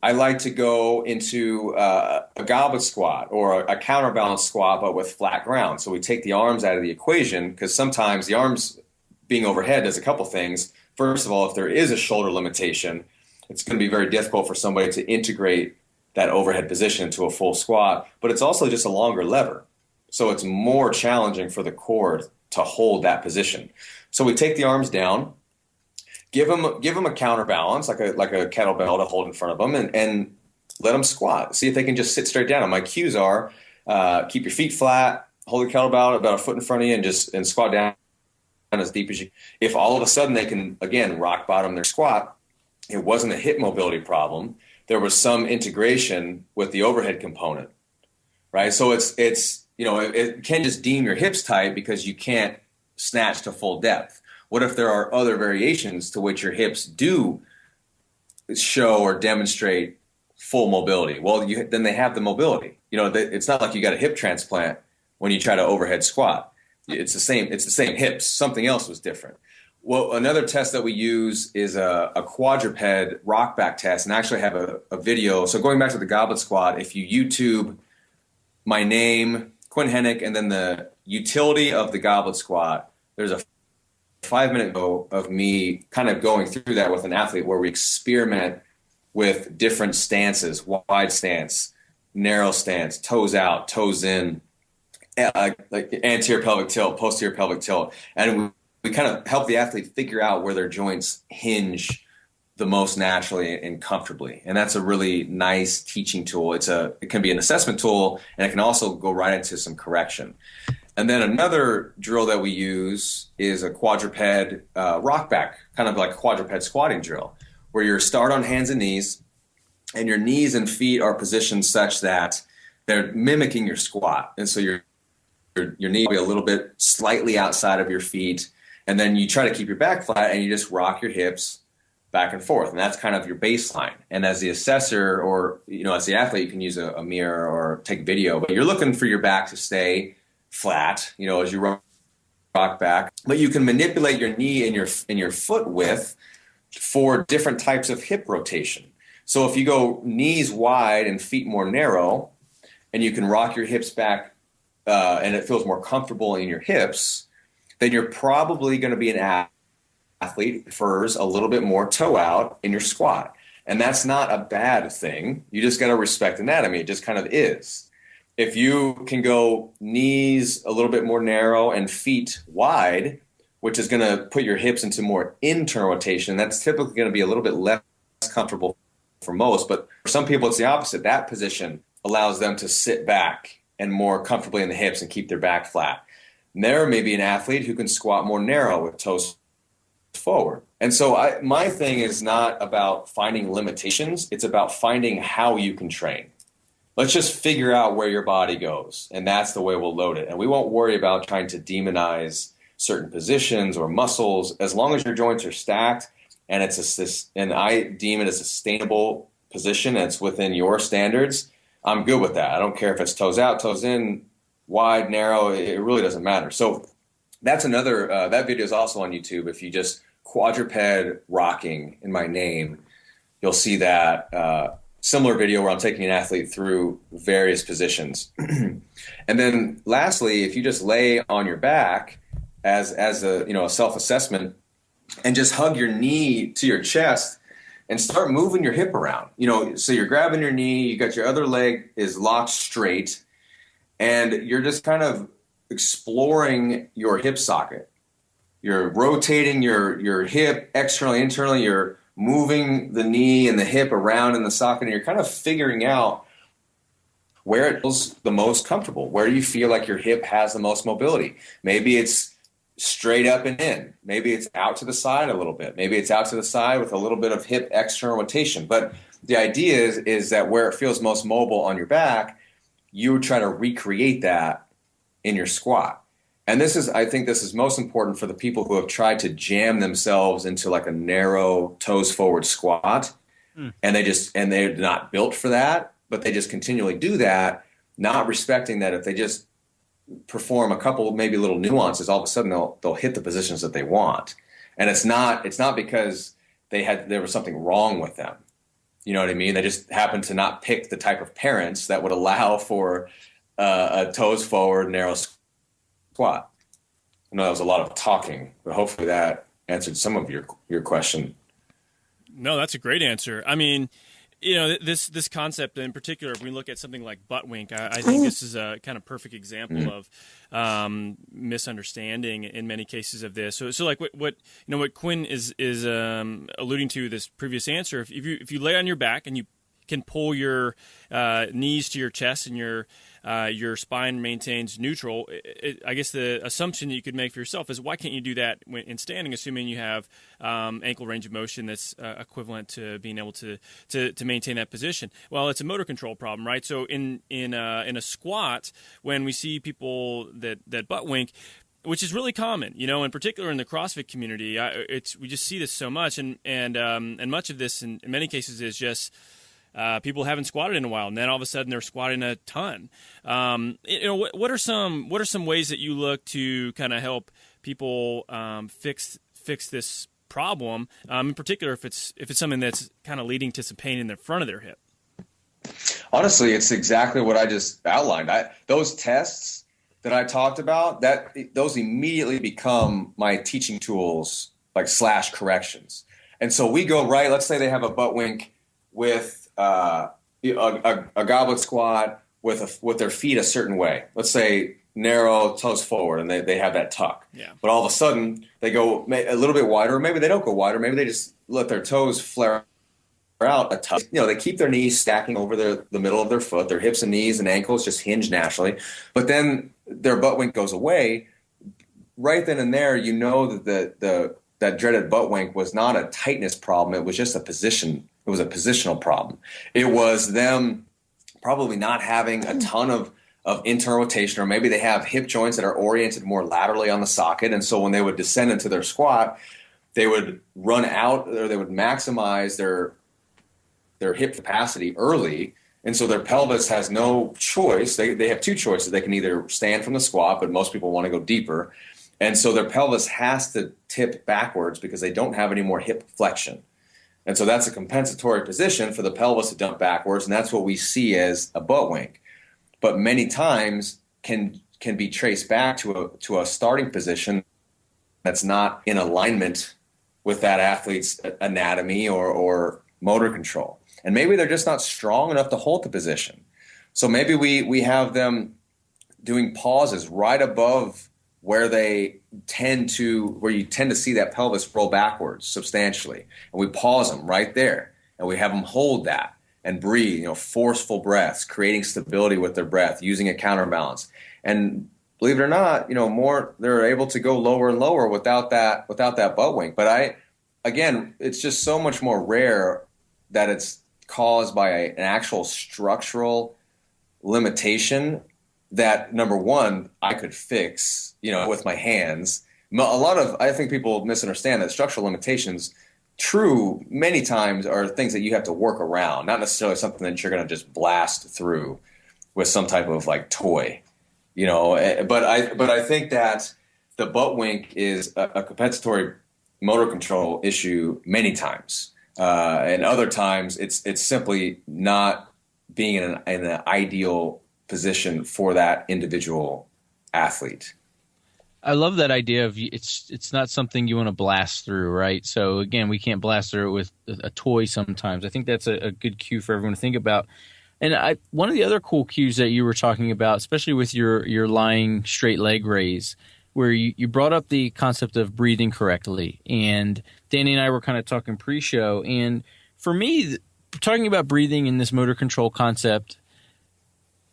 I like to go into a goblet squat or a counterbalance squat, but with flat ground. So we take the arms out of the equation because sometimes the arms being overhead does a couple things. First of all, if there is a shoulder limitation, it's going to be very difficult for somebody to integrate that overhead position into a full squat, but it's also just a longer lever. So it's more challenging for the core to hold that position. So we take the arms down, give them a counterbalance, like a kettlebell to hold in front of them, and let them squat. See if they can just sit straight down. And my cues are keep your feet flat, hold the kettlebell about a foot in front of you, and squat down as deep as you. If all of a sudden they can, again, rock bottom their squat, it wasn't a hip mobility problem. There was some integration with the overhead component, right? So it can just deem your hips tight because you can't snatch to full depth. What if there are other variations to which your hips do show or demonstrate full mobility? Well, then they have the mobility. It's not like you got a hip transplant when you try to overhead squat. It's the same hips. Something else was different. Well, another test that we use is a quadruped rock back test, and I actually have a video. So going back to the goblet squat, if you YouTube my name, Quinn Henoch, and then the utility of the goblet squat, there's a 5-minute video of me kind of going through that with an athlete where we experiment with different stances, wide stance, narrow stance, toes out, toes in, like anterior pelvic tilt, posterior pelvic tilt. And we kind of help the athlete figure out where their joints hinge the most naturally and comfortably. And that's a really nice teaching tool. It can be an assessment tool, and it can also go right into some correction. And then another drill that we use is a quadruped rock back, kind of like a quadruped squatting drill, where you start on hands and knees, and your knees and feet are positioned such that they're mimicking your squat. And so your knee will be a little bit slightly outside of your feet, and then you try to keep your back flat, and you just rock your hips back and forth. And that's kind of your baseline. And as the assessor, or, as the athlete, you can use a mirror or take video, but you're looking for your back to stay flat, as you rock back. But you can manipulate your knee and your foot width for different types of hip rotation. So if you go knees wide and feet more narrow, and you can rock your hips back, and it feels more comfortable in your hips, then you're probably going to be an athlete who prefers a little bit more toe out in your squat. And that's not a bad thing. You just got to respect anatomy. It just kind of is. If you can go knees a little bit more narrow and feet wide, which is going to put your hips into more internal rotation, that's typically going to be a little bit less comfortable for most. But for some people, it's the opposite. That position allows them to sit back and more comfortably in the hips and keep their back flat. And there may be an athlete who can squat more narrow with toes forward. And so my thing is not about finding limitations. It's about finding how you can train. Let's just figure out where your body goes, and that's the way we'll load it. And we won't worry about trying to demonize certain positions or muscles, as long as your joints are stacked and and I deem it a sustainable position and it's within your standards. I'm good with that. I don't care if it's toes out, toes in, wide, narrow. It really doesn't matter. So that's another. That video is also on YouTube. If you just quadruped rocking in my name, you'll see that. Similar video where I'm taking an athlete through various positions. And then lastly, if you just lay on your back as a self-assessment and just hug your knee to your chest and start moving your hip around, so you're grabbing your knee, you got your other leg is locked straight, and you're just kind of exploring your hip socket. You're rotating your hip externally, internally, you're moving the knee and the hip around in the socket, and you're kind of figuring out where it feels the most comfortable. Where do you feel like your hip has the most mobility? Maybe it's straight up and in. Maybe it's out to the side a little bit. Maybe it's out to the side with a little bit of hip external rotation. But the idea is that where it feels most mobile on your back, you try to recreate that in your squat. And I think this is most important for the people who have tried to jam themselves into like a narrow toes forward squat, and they're not built for that, but they just continually do that, not respecting that if they just perform a couple maybe little nuances, all of a sudden they'll hit the positions that they want. And it's not because there was something wrong with them. You know what I mean? They just happened to not pick the type of parents that would allow for a toes forward narrow squat. I know that was a lot of talking, but hopefully that answered some of your question. No, that's a great answer. I mean, this concept in particular, if we look at something like buttwink, I think this is a kind of perfect example of misunderstanding in many cases of this. So like what Quinn is alluding to this previous answer. If you lay on your back and you can pull your knees to your chest and your spine maintains neutral, I guess the assumption that you could make for yourself is, why can't you do that in standing, assuming you have ankle range of motion that's equivalent to being able to maintain that position? Well, it's a motor control problem, right? So in a squat, when we see people that butt wink, which is really common, in particular in the CrossFit community, we just see this so much, and much of this in many cases is just people haven't squatted in a while, and then all of a sudden they're squatting a ton. What are some ways that you look to kind of help people fix this problem? In particular, if it's something that's kind of leading to some pain in the front of their hip. Honestly, it's exactly what I just outlined. Those tests that I talked about, those immediately become my teaching tools, like / corrections. And so we go right. Let's say they have a butt wink with a goblet squat with their feet a certain way. Let's say narrow, toes forward, and they have that tuck. Yeah. But all of a sudden they go a little bit wider, or maybe they don't go wider. Maybe they just let their toes flare out a tough, they keep their knees stacking over the middle of their foot, their hips and knees and ankles just hinge naturally, but then their butt wink goes away. Right then and there, that that dreaded butt wink was not a tightness problem. It was just it was a positional problem. It was them probably not having a ton of internal rotation, or maybe they have hip joints that are oriented more laterally on the socket. And so when they would descend into their squat, they would run out, or they would maximize their hip capacity early. And so their pelvis has no choice. They have two choices. They can either stand from the squat, but most people want to go deeper. And so their pelvis has to tip backwards because they don't have any more hip flexion. And so that's a compensatory position for the pelvis to dump backwards, and that's what we see as a butt wink. But many times can be traced back to a starting position that's not in alignment with that athlete's anatomy or motor control. And maybe they're just not strong enough to hold the position. So maybe we have them doing pauses right above where you tend to see that pelvis roll backwards substantially. And we pause them right there, and we have them hold that and breathe, forceful breaths, creating stability with their breath, using a counterbalance. And believe it or not, they're able to go lower and lower without that butt wink. But it's just so much more rare that it's caused by an actual structural limitation that, number one, I could fix, with my hands. I think people misunderstand that structural limitations, true, many times are things that you have to work around, not necessarily something that you're going to just blast through with some type of like toy, But I think that the butt wink is a compensatory motor control issue many times, and other times it's simply not being in an ideal position for that individual athlete. I love that idea of it's not something you want to blast through, right? So again, we can't blast through it with a toy sometimes. I think that's a good cue for everyone to think about. And one of the other cool cues that you were talking about, especially with your lying straight leg raise, where you brought up the concept of breathing correctly. And Danny and I were kind of talking pre-show. And for me, talking about breathing in this motor control concept,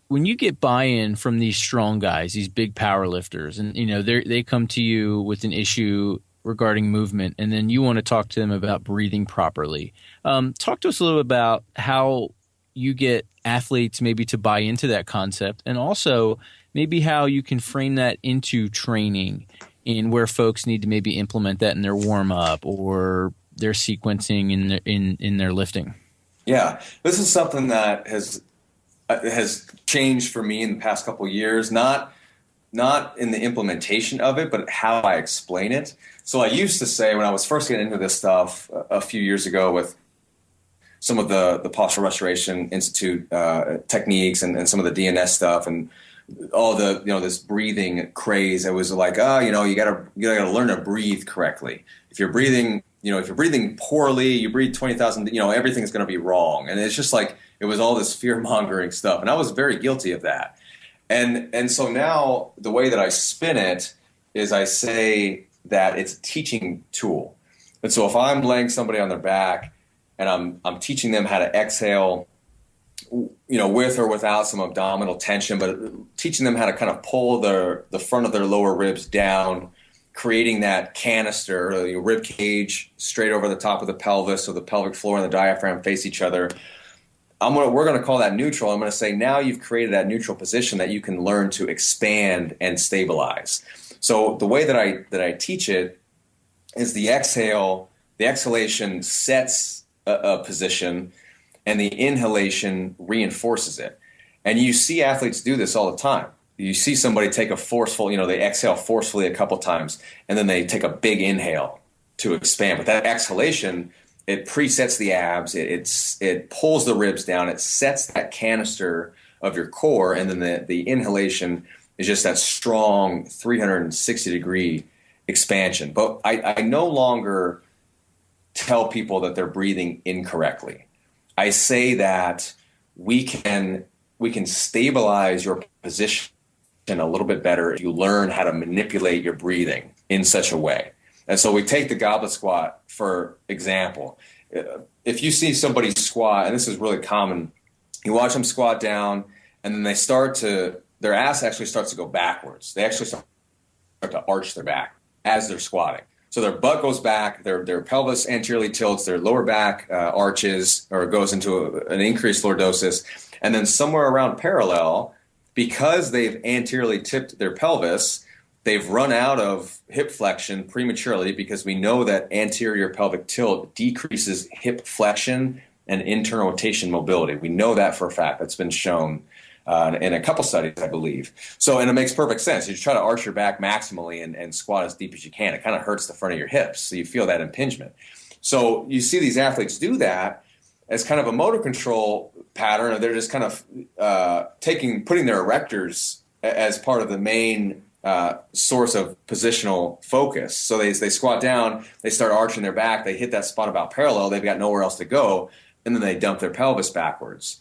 when you get buy-in from these strong guys, these big power lifters, and they come to you with an issue regarding movement, and then you want to talk to them about breathing properly. Talk to us a little about how you get athletes maybe to buy into that concept, and also maybe how you can frame that into training and where folks need to maybe implement that in their warm-up or their sequencing in their lifting. Yeah, this is something that has changed for me in the past couple of years, not in the implementation of it, but how I explain it. So I used to say, when I was first getting into this stuff a few years ago with some of the Postural Restoration Institute techniques and some of the DNS stuff and all the this breathing craze, it was like, you gotta learn to breathe correctly. If you're breathing poorly, you breathe 20,000, everything's going to be wrong. And it's just like, it was all this fear-mongering stuff. And I was very guilty of that. And so now the way that I spin it is I say that it's a teaching tool. And so if I'm laying somebody on their back and I'm teaching them how to exhale, with or without some abdominal tension, but teaching them how to kind of pull the front of their lower ribs down, creating that canister, or rib cage straight over the top of the pelvis so the pelvic floor and the diaphragm face each other. We're going to call that neutral. I'm going to say now you've created that neutral position that you can learn to expand and stabilize. So the way that I teach it is the exhalation sets a position and the inhalation reinforces it. And you see athletes do this all the time. You see somebody take a forceful, they exhale forcefully a couple times, and then they take a big inhale to expand. But that exhalation, it presets the abs, it pulls the ribs down, it sets that canister of your core, and then the inhalation is just that strong 360-degree expansion. But I no longer tell people that they're breathing incorrectly. I say that we can stabilize your position a little bit better if you learn how to manipulate your breathing in such a way. And so we take the goblet squat, for example. if you see somebody squat, and this is really common, you watch them squat down, and then their ass actually starts to go backwards. They actually start to arch their back as they're squatting. So their butt goes back, their pelvis anteriorly tilts, their lower back arches or goes into an increased lordosis. And then somewhere around parallel, because they've anteriorly tipped their pelvis, they've run out of hip flexion prematurely, because we know that anterior pelvic tilt decreases hip flexion and internal rotation mobility. We know that for a fact. That's been shown in a couple studies, I believe. So, and it makes perfect sense. You try to arch your back maximally and squat as deep as you can. It kind of hurts the front of your hips, so you feel that impingement. So you see these athletes do that as kind of a motor control pattern, and they're just kind of putting their erectors as part of the main source of positional focus. So they squat down, they start arching their back, they hit that spot about parallel, they've got nowhere else to go, and then they dump their pelvis backwards.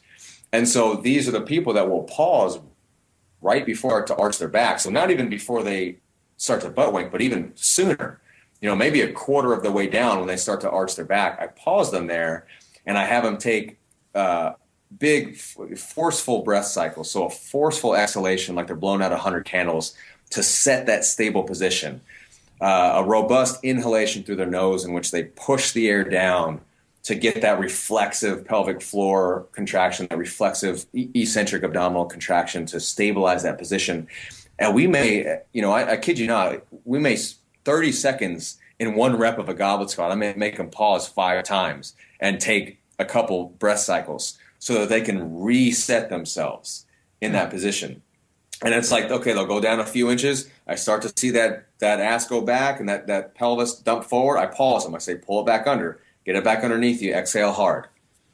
And so these are the people that will pause right before to arch their back. So not even before they start to butt wink, but even sooner, maybe a quarter of the way down when they start to arch their back, I pause them there and I have them take big forceful breath cycles. So a forceful exhalation, like they're blowing out 100 candles, to set that stable position. A robust inhalation through their nose in which they push the air down to get that reflexive pelvic floor contraction, that reflexive eccentric abdominal contraction to stabilize that position. And we may, I kid you not, we may 30 seconds in one rep of a goblet squat, I may make them pause 5 times and take a couple breath cycles so that they can reset themselves in that position. And it's like, okay, they'll go down a few inches. I start to see that ass go back and that pelvis dump forward. I pause them. I say, pull it back under. Get it back underneath you. Exhale hard.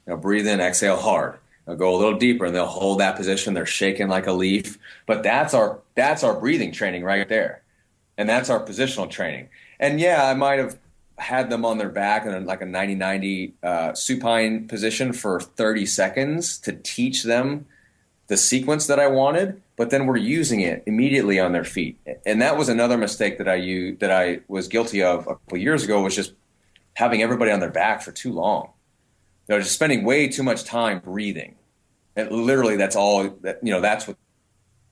Breathe in, exhale hard. They'll go a little deeper and they'll hold that position. They're shaking like a leaf. But that's our breathing training right there. And that's our positional training. And yeah, I might have had them on their back in like a 90-90 supine position for 30 seconds to teach them the sequence that I wanted, but then we're using it immediately on their feet. And that was another mistake that I was guilty of a couple years ago, was just having everybody on their back for too long. They're just spending way too much time breathing. And literally that's all that's what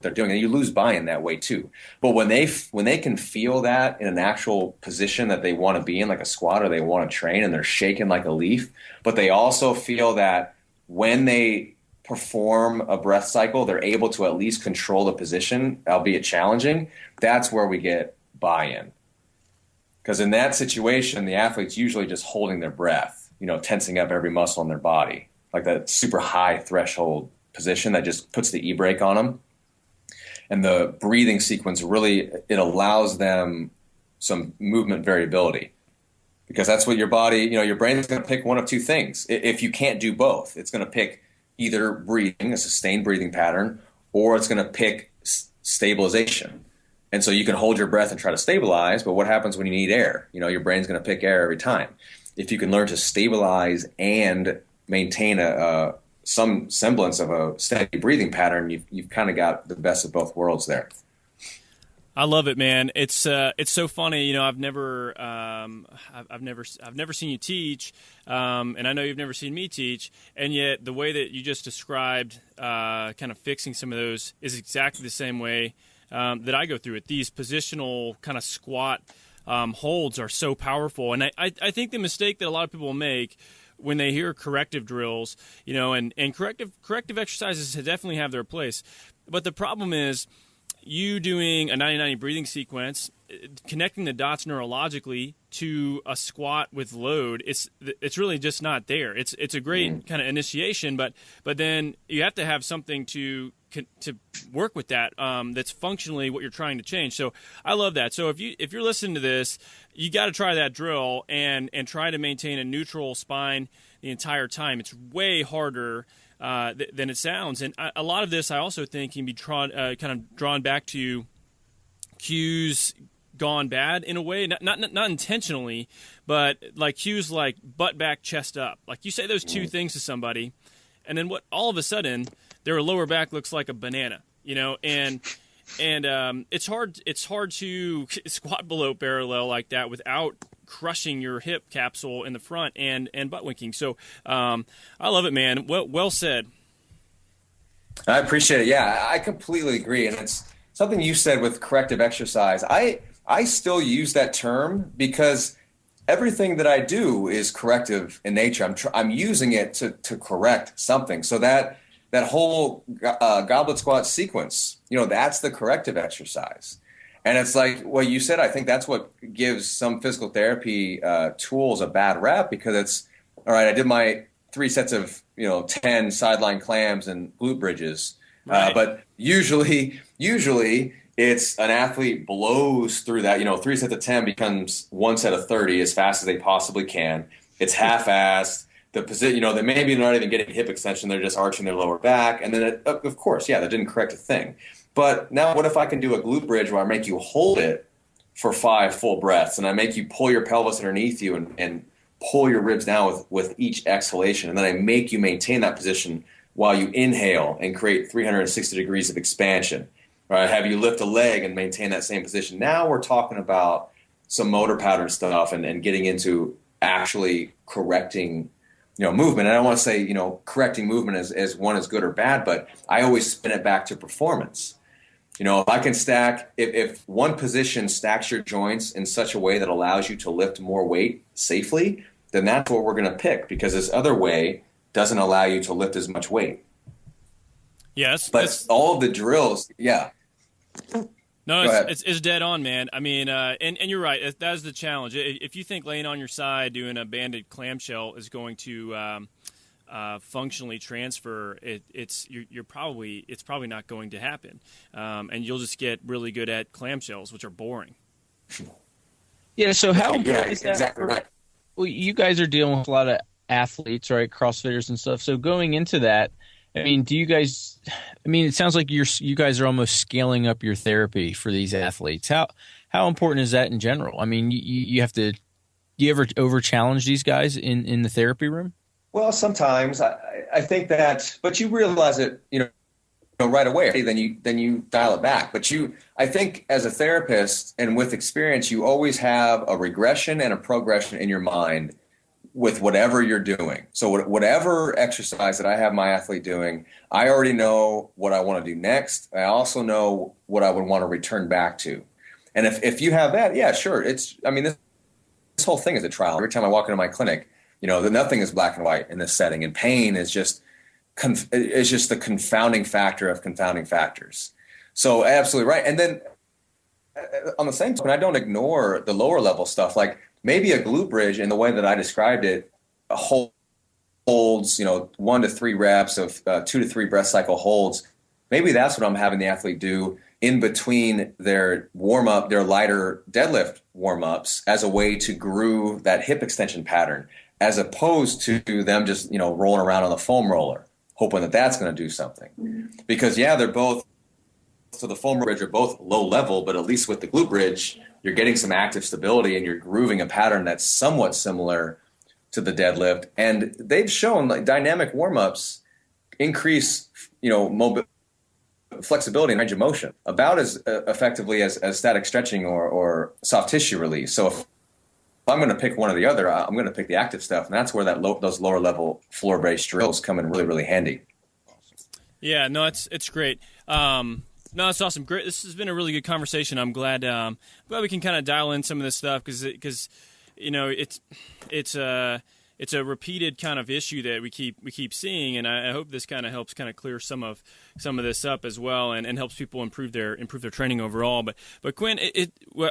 they're doing. And you lose buy-in that way too. But when they can feel that in an actual position that they want to be in, like a squat, or they want to train, and they're shaking like a leaf, but they also feel that when they perform a breath cycle, they're able to at least control the position, albeit challenging, that's where we get buy-in. Because in that situation, the athlete's usually just holding their breath, tensing up every muscle in their body, like that super high threshold position that just puts the e-brake on them. And the breathing sequence really, it allows them some movement variability, because that's what your body, your brain is going to pick one of two things. If you can't do both, it's going to pick either breathing, a sustained breathing pattern, or it's going to pick stabilization. And so you can hold your breath and try to stabilize, but what happens when you need air? Your brain's going to pick air every time. If you can learn to stabilize and maintain some semblance of a steady breathing pattern, you've kind of got the best of both worlds there. I love it, man. It's so funny. I've never seen you teach, and I know you've never seen me teach, and yet the way that you just described, kind of fixing some of those, is exactly the same way that I go through it. These positional kind of squat holds are so powerful, and I think the mistake that a lot of people make when they hear corrective drills, and corrective exercises definitely have their place, but the problem is, you doing a 90-90 breathing sequence, connecting the dots neurologically to a squat with load, it's really just not there. It's a great kind of initiation, but then you have to have something to work with that that's functionally what you're trying to change. So I love that. So if you're listening to this, you got to try that drill and try to maintain a neutral spine the entire time. It's way harder than it sounds. And a lot of this, I also think, can be kind of drawn back to cues gone bad in a way, not intentionally, but like cues like butt back, chest up. Like you say those two things to somebody, and then all of a sudden their lower back looks like a banana, and it's hard to squat below parallel like that without crushing your hip capsule in the front and butt winking. So I love it, man. Well said. I appreciate it. Yeah, I completely agree. And it's something you said with corrective exercise. I still use that term because everything that I do is corrective in nature. I'm using it to correct something. So that whole goblet squat sequence, that's the corrective exercise. And it's like what you said, I think that's what gives some physical therapy tools a bad rap, because it's, all right, I did my 3 sets of, 10 sideline clams and glute bridges. Right. But usually it's an athlete blows through that, 3 sets of 10 becomes 1 set of 30 as fast as they possibly can. It's half-assed. The position, they maybe not even getting hip extension. They're just arching their lower back. And then, of course, that didn't correct a thing. But now what if I can do a glute bridge where I make you hold it for 5 full breaths, and I make you pull your pelvis underneath you and pull your ribs down with each exhalation, and then I make you maintain that position while you inhale and create 360 degrees of expansion. Right? Have you lift a leg and maintain that same position. Now we're talking about some motor pattern stuff and getting into actually correcting movement. And I don't want to say, correcting movement as one is good or bad, but I always spin it back to performance. If I can if one position stacks your joints in such a way that allows you to lift more weight safely, then that's what we're going to pick, because this other way doesn't allow you to lift as much weight. Yes. But all of the drills, yeah. No, it's dead on, man. I mean, and you're right. That is the challenge. If you think laying on your side doing a banded clamshell is going to functionally transfer, it's probably not going to happen, and you'll just get really good at clamshells, which are boring. Yeah. So how is that? Exactly right. Well, you guys are dealing with a lot of athletes, right? CrossFitters and stuff. So going into that, I mean, it sounds like you guys are almost scaling up your therapy for these athletes. How important is that in general? I mean, you ever over challenge these guys in the therapy room? Well, sometimes I think that, but you realize it, right away. Then you dial it back. But I think as a therapist and with experience, you always have a regression and a progression in your mind with whatever you're doing. So whatever exercise that I have my athlete doing, I already know what I want to do next. I also know what I would want to return back to. And if you have that, yeah, sure. This whole thing is a trial. Every time I walk into my clinic, nothing is black and white in this setting, and pain is just the confounding factor of confounding factors. So absolutely right. And then on the same time, I don't ignore the lower level stuff. Like maybe a glute bridge, in the way that I described it, holds 1 to 3 reps of 2 to 3 breath cycle holds. Maybe that's what I'm having the athlete do in between their warm up, their lighter deadlift warm ups, as a way to groove that hip extension pattern, as opposed to them just, rolling around on the foam roller, hoping that that's going to do something. Because, they're both, so the foam bridge are both low level, but at least with the glute bridge, you're getting some active stability and you're grooving a pattern that's somewhat similar to the deadlift. And they've shown like dynamic warm-ups increase, flexibility and range of motion about as effectively as static stretching or soft tissue release. So if I'm going to pick one or the other, I'm going to pick the active stuff. And that's where those lower level floor-based drills come in really, really handy. Yeah, no, it's great. No, it's awesome. Great. This has been a really good conversation. I'm glad we can kind of dial in some of this stuff because it's a repeated kind of issue that we keep seeing, and I hope this kind of helps kind of clear some of this up as well, and helps people improve their training overall. But Quinn,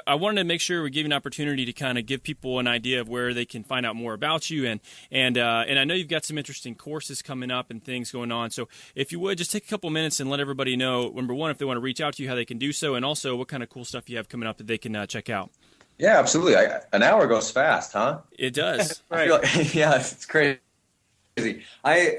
I wanted to make sure we give you an opportunity to kind of give people an idea of where they can find out more about you, and I know you've got some interesting courses coming up and things going on. So if you would just take a couple minutes and let everybody know, number one, if they want to reach out to you, how they can do so, and also what kind of cool stuff you have coming up that they can check out. Yeah, absolutely. An hour goes fast, huh? It does. Right. Yeah, it's crazy. I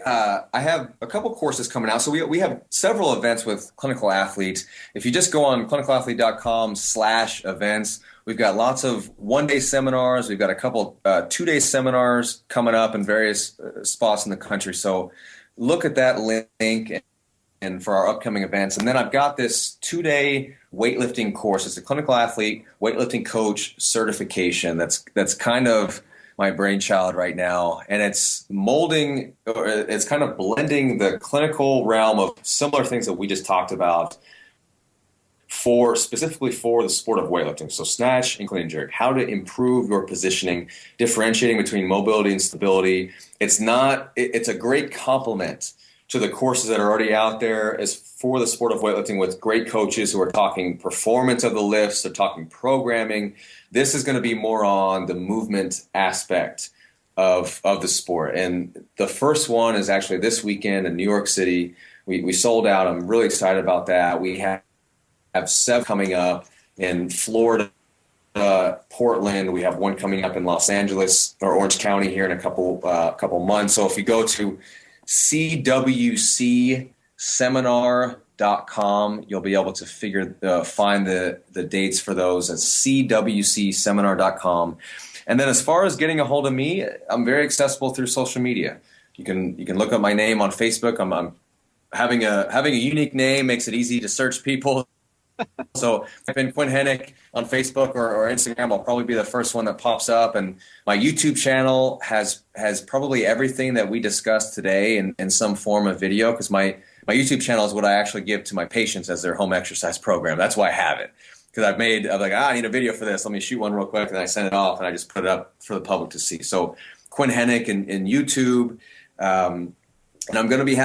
have a couple courses coming out. So we have several events with ClinicalAthlete. If you just go on clinicalathlete.com/events, we've got lots of one-day seminars. We've got a couple 2-day seminars coming up in various spots in the country. So look at that link and for our upcoming events. And then I've got this 2-day weightlifting course. It's a clinical athlete weightlifting coach certification. That's kind of my brainchild right now. And it's it's kind of blending the clinical realm of similar things that we just talked about specifically for the sport of weightlifting. So snatch and clean and jerk, how to improve your positioning, differentiating between mobility and stability. It's a great complement to the courses that are already out there as for the sport of weightlifting with great coaches who are talking performance of the lifts, they're talking programming. This is going to be more on the movement aspect of the sport. And the first one is actually this weekend in New York City. We sold out. I'm really excited about that. We have 7 coming up in Florida, Portland. We have one coming up in Los Angeles or Orange County here in a couple months. So if you go to cwcseminar.com, you'll be able to find the dates for those at cwcseminar.com. And then as far as getting a hold of me, I'm very accessible through social media. You can look up my name on Facebook. I'm having a unique name makes it easy to search people. So I've been Quinn Henoch on Facebook or Instagram. I'll probably be the first one that pops up. And my YouTube channel has probably everything that we discussed today in some form of video, because my YouTube channel is what I actually give to my patients as their home exercise program. That's why I have it. Because I'm like, I need a video for this. Let me shoot one real quick. And I send it off and I just put it up for the public to see. So Quinn Henoch in YouTube. And I'm going to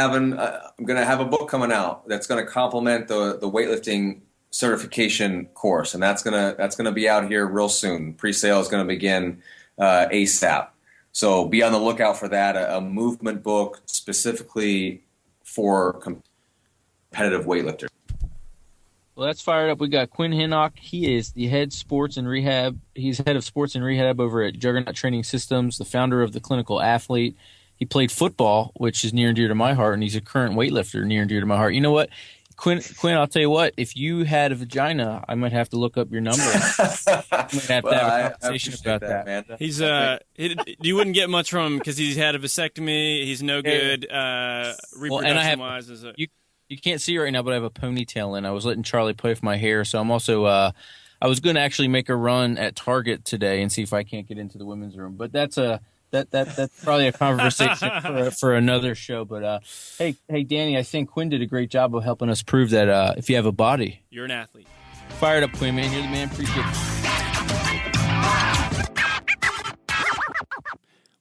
have a book coming out that's going to complement the weightlifting certification course, and that's gonna be out here real soon. Pre-sale is going to begin ASAP, so be on the lookout for that. A movement book specifically for competitive weightlifters. Well, that's fired up. We got Quinn Henoch. He is the head sports and rehab. He's head of sports and rehab over at Juggernaut Training Systems, the founder of the ClinicalAthlete. He played football, which is near and dear to my heart, and he's a current weightlifter near and dear to my heart. You know what? Quinn, I'll tell you what, if you had a vagina, I might have to look up your number. I might have to have a conversation about that. Man. He's you wouldn't get much from him because he's had a vasectomy. He's no good reproduction-wise. You can't see it right now, but I have a ponytail in. I was letting Charlie play with my hair, so I'm also I was going to actually make a run at Target today and see if I can't get into the women's room. But that's probably a conversation for another show. But hey, Danny, I think Quinn did a great job of helping us prove that if you have a body, you're an athlete. Fired up, Quinn, man. You're the man. Appreciate it.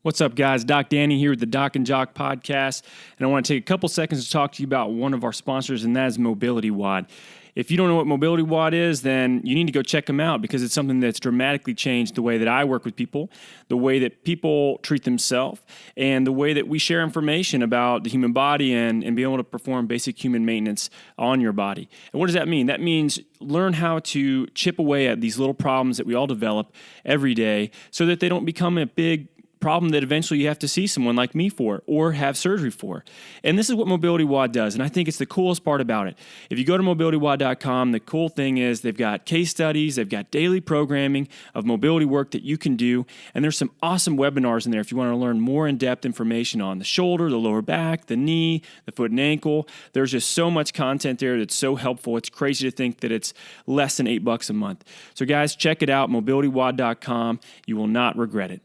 What's up, guys? Doc Danny here with the Doc Jock Podcast, and I want to take a couple seconds to talk to you about one of our sponsors, and that is Mobility WOD. If you don't know what Mobility WOD is, then you need to go check them out because it's something that's dramatically changed the way that I work with people, the way that people treat themselves, and the way that we share information about the human body and be able to perform basic human maintenance on your body. And what does that mean? That means learn how to chip away at these little problems that we all develop every day so that they don't become a big problem that eventually you have to see someone like me for or have surgery for. And this is what Mobility WOD does, and I think it's the coolest part about it. If you go to mobilitywod.com, the cool thing is they've got case studies, they've got daily programming of mobility work that you can do, and there's some awesome webinars in there if you want to learn more in-depth information on the shoulder, the lower back, the knee, the foot and ankle. There's just so much content there that's so helpful. It's crazy to think that it's less than $8 a month. So guys, check it out, mobilitywod.com. You will not regret it.